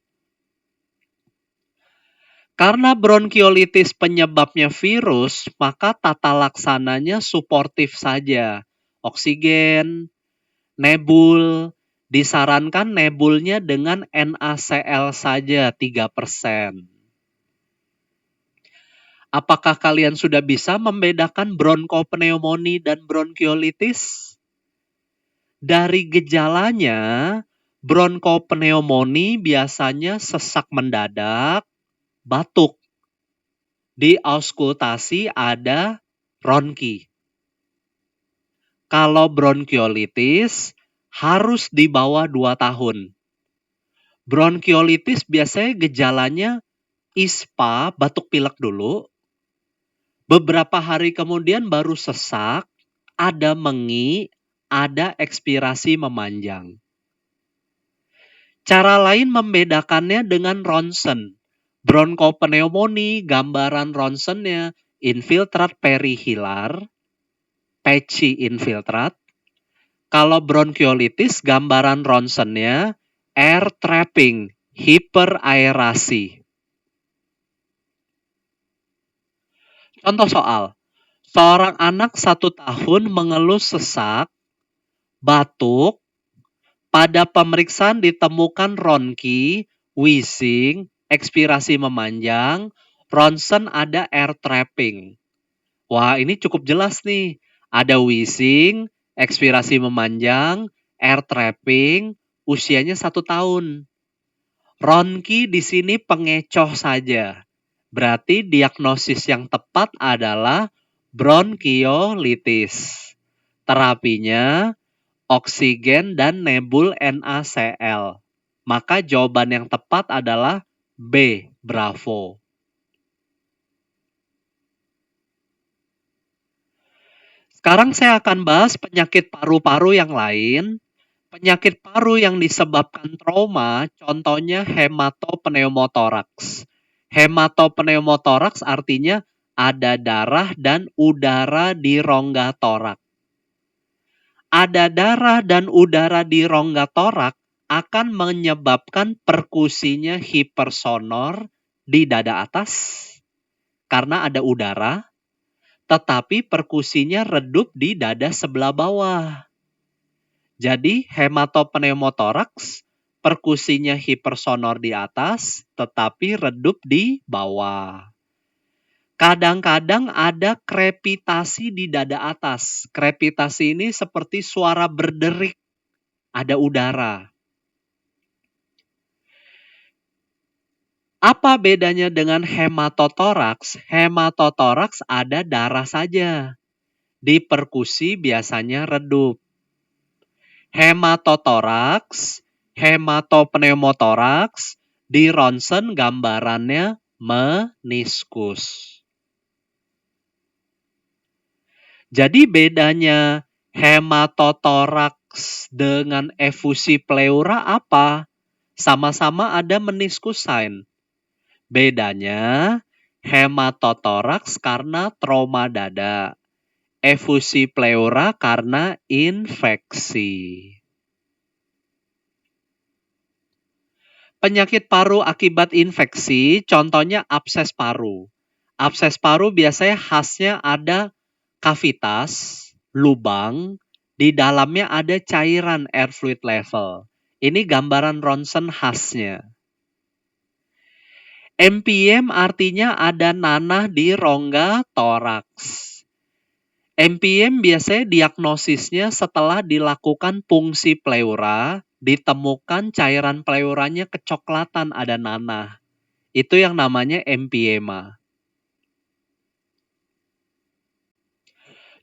Karena bronkiolitis penyebabnya virus, maka tata laksananya suportif saja. Oksigen, nebul, disarankan nebulnya dengan NaCl saja 3%. Apakah kalian sudah bisa membedakan bronkopneumonia dan bronkiolitis? Dari gejalanya, bronkopneumonia biasanya sesak mendadak, batuk. Di auskultasi ada ronki. Kalau bronkiolitis harus di bawah 2 tahun. Bronkiolitis biasanya gejalanya ISPA, batuk pilek dulu. Beberapa hari kemudian baru sesak, ada mengi, ada ekspirasi memanjang. Cara lain membedakannya dengan ronsen. Bronkopneumonia, gambaran ronsennya infiltrat perihilar, patchy infiltrat. Kalau bronkiolitis, gambaran ronsennya air trapping, hiperaerasi. Contoh soal, seorang anak 1 tahun mengeluh sesak, batuk, pada pemeriksaan ditemukan ronki, wheezing, ekspirasi memanjang, ronsen ada air trapping. Wah, ini cukup jelas nih. Ada wheezing, ekspirasi memanjang, air trapping, usianya 1 tahun. Ronki di sini pengecoh saja. Berarti diagnosis yang tepat adalah bronkiolitis. Terapinya oksigen dan nebul NaCl. Maka jawaban yang tepat adalah B, bravo. Sekarang saya akan bahas penyakit paru-paru yang lain. Penyakit paru yang disebabkan trauma, contohnya hematopneumotoraks. Hematopneumotoraks artinya ada darah dan udara di rongga torak. Ada darah dan udara di rongga torak akan menyebabkan perkusinya hipersonor di dada atas karena ada udara, tetapi perkusinya redup di dada sebelah bawah. Jadi hematopneumotoraks, perkusinya hipersonor di atas, tetapi redup di bawah. Kadang-kadang ada krepitasi di dada atas. Krepitasi ini seperti suara berderik, ada udara. Apa bedanya dengan hematotoraks? Hematotoraks ada darah saja. Di perkusi biasanya redup. Hematotoraks, hematopneumotoraks, di ronsen gambarannya meniskus. Jadi bedanya hematotoraks dengan efusi pleura apa? Sama-sama ada meniskus sign. Bedanya hematotoraks karena trauma dada. Efusi pleura karena infeksi. Penyakit paru akibat infeksi, contohnya abses paru. Abses paru biasanya khasnya ada kavitas, lubang, di dalamnya ada cairan air fluid level. Ini gambaran ronsen khasnya. MPM artinya ada nanah di rongga toraks. MPM biasanya diagnosisnya setelah dilakukan fungsi pleura, ditemukan cairan pleuranya kecoklatan ada nanah. Itu yang namanya empiema.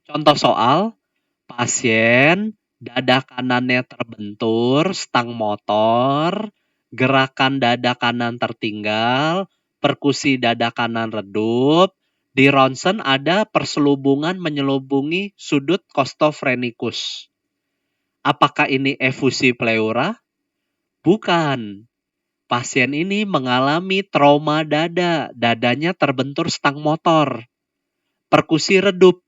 Contoh soal, pasien dada kanannya terbentur, stang motor, gerakan dada kanan tertinggal, perkusi dada kanan redup, di ronsen ada perselubungan menyelubungi sudut costophrenikus. Apakah ini efusi pleura? Bukan. Pasien ini mengalami trauma dada, dadanya terbentur stang motor. Perkusi redup,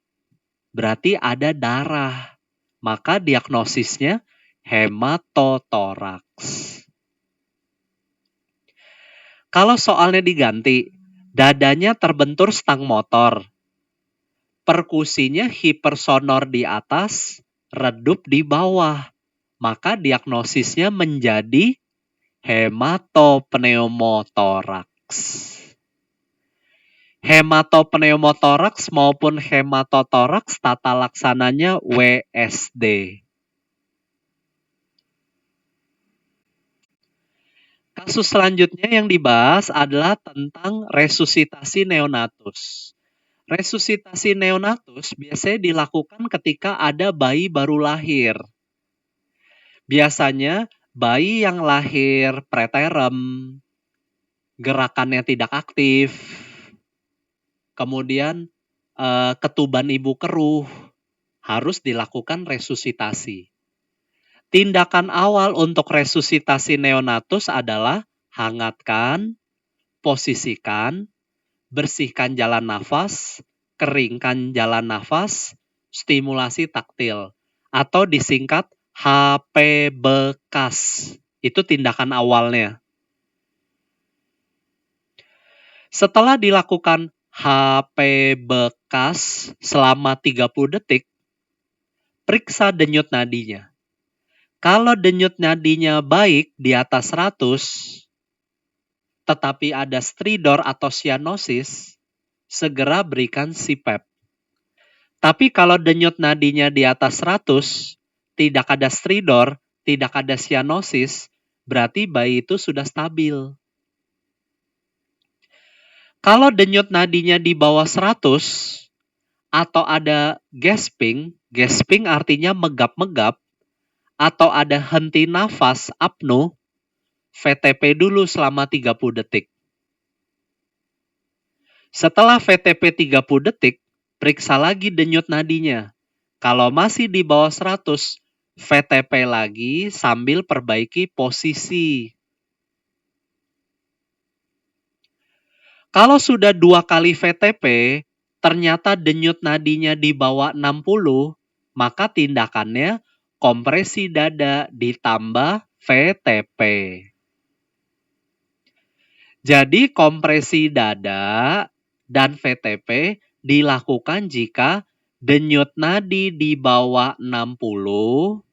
berarti ada darah. Maka diagnosisnya hematotoraks. Kalau soalnya diganti, dadanya terbentur stang motor. Perkusinya hipersonor di atas, redup di bawah. Maka diagnosisnya menjadi hematopneumotoraks. Hematopneumotoraks maupun hematotoraks tata laksananya WSD. Kasus selanjutnya yang dibahas adalah tentang resusitasi neonatus. Resusitasi neonatus biasanya dilakukan ketika ada bayi baru lahir. Biasanya bayi yang lahir preterm, gerakannya tidak aktif, kemudian ketuban ibu keruh, harus dilakukan resusitasi. Tindakan awal untuk resusitasi neonatus adalah hangatkan, posisikan, bersihkan jalan nafas, keringkan jalan nafas, stimulasi taktil, atau disingkat HP bekas. Itu tindakan awalnya. Setelah dilakukan HP bekas selama 30 detik, periksa denyut nadinya. Kalau denyut nadinya baik di atas 100, tetapi ada stridor atau cyanosis, segera berikan CPAP. Tapi kalau denyut nadinya di atas 100, tidak ada stridor, tidak ada cyanosis, berarti bayi itu sudah stabil. Kalau denyut nadinya di bawah 100, atau ada gasping, gasping artinya megap-megap, atau ada henti nafas, apno, VTP dulu selama 30 detik. Setelah VTP 30 detik, periksa lagi denyut nadinya. Kalau masih di bawah 100, VTP lagi sambil perbaiki posisi. Kalau sudah 2 kali VTP, ternyata denyut nadinya di bawah 60, maka tindakannya kompresi dada ditambah VTP. Jadi kompresi dada dan VTP dilakukan jika denyut nadi di bawah 60,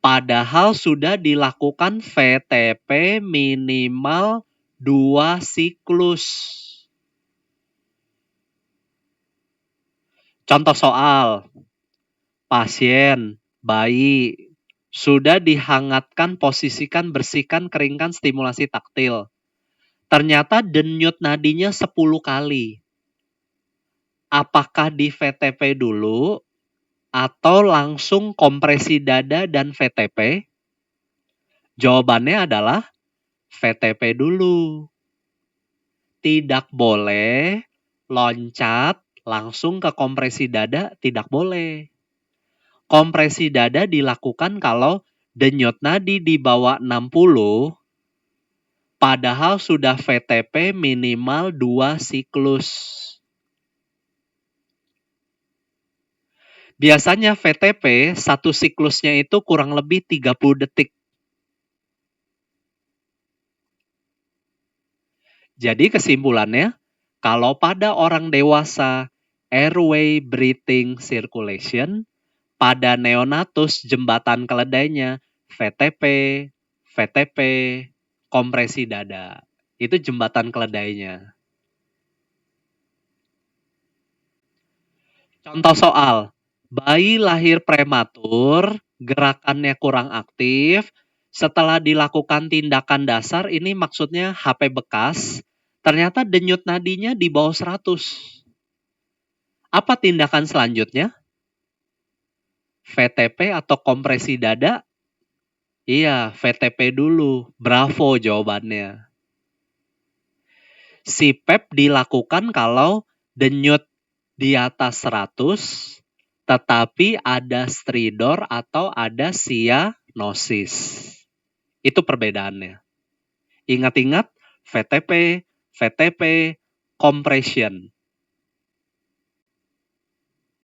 padahal sudah dilakukan VTP minimal 2 siklus. Contoh soal, pasien, bayi, sudah dihangatkan, posisikan, bersihkan, keringkan, stimulasi taktil. Ternyata denyut nadinya 10 kali. Apakah di VTP dulu atau langsung kompresi dada dan VTP? Jawabannya adalah VTP dulu. Tidak boleh loncat langsung ke kompresi dada, tidak boleh. Kompresi dada dilakukan kalau denyut nadi di bawah 60, padahal sudah VTP minimal 2 siklus. Biasanya VTP satu siklusnya itu kurang lebih 30 detik. Jadi kesimpulannya, kalau pada orang dewasa airway breathing circulation, pada neonatus jembatan keledainya VTP, VTP, kompresi dada. Itu jembatan keledainya. Contoh soal, bayi lahir prematur, gerakannya kurang aktif, setelah dilakukan tindakan dasar, ini maksudnya HP bekas, ternyata denyut nadinya di bawah 100. Apa tindakan selanjutnya? VTP atau kompresi dada? Iya, VTP dulu. Bravo jawabannya. CPAP dilakukan kalau denyut di atas 100, tetapi ada stridor atau ada cyanosis. Itu perbedaannya. Ingat-ingat, VTP, VTP, compression.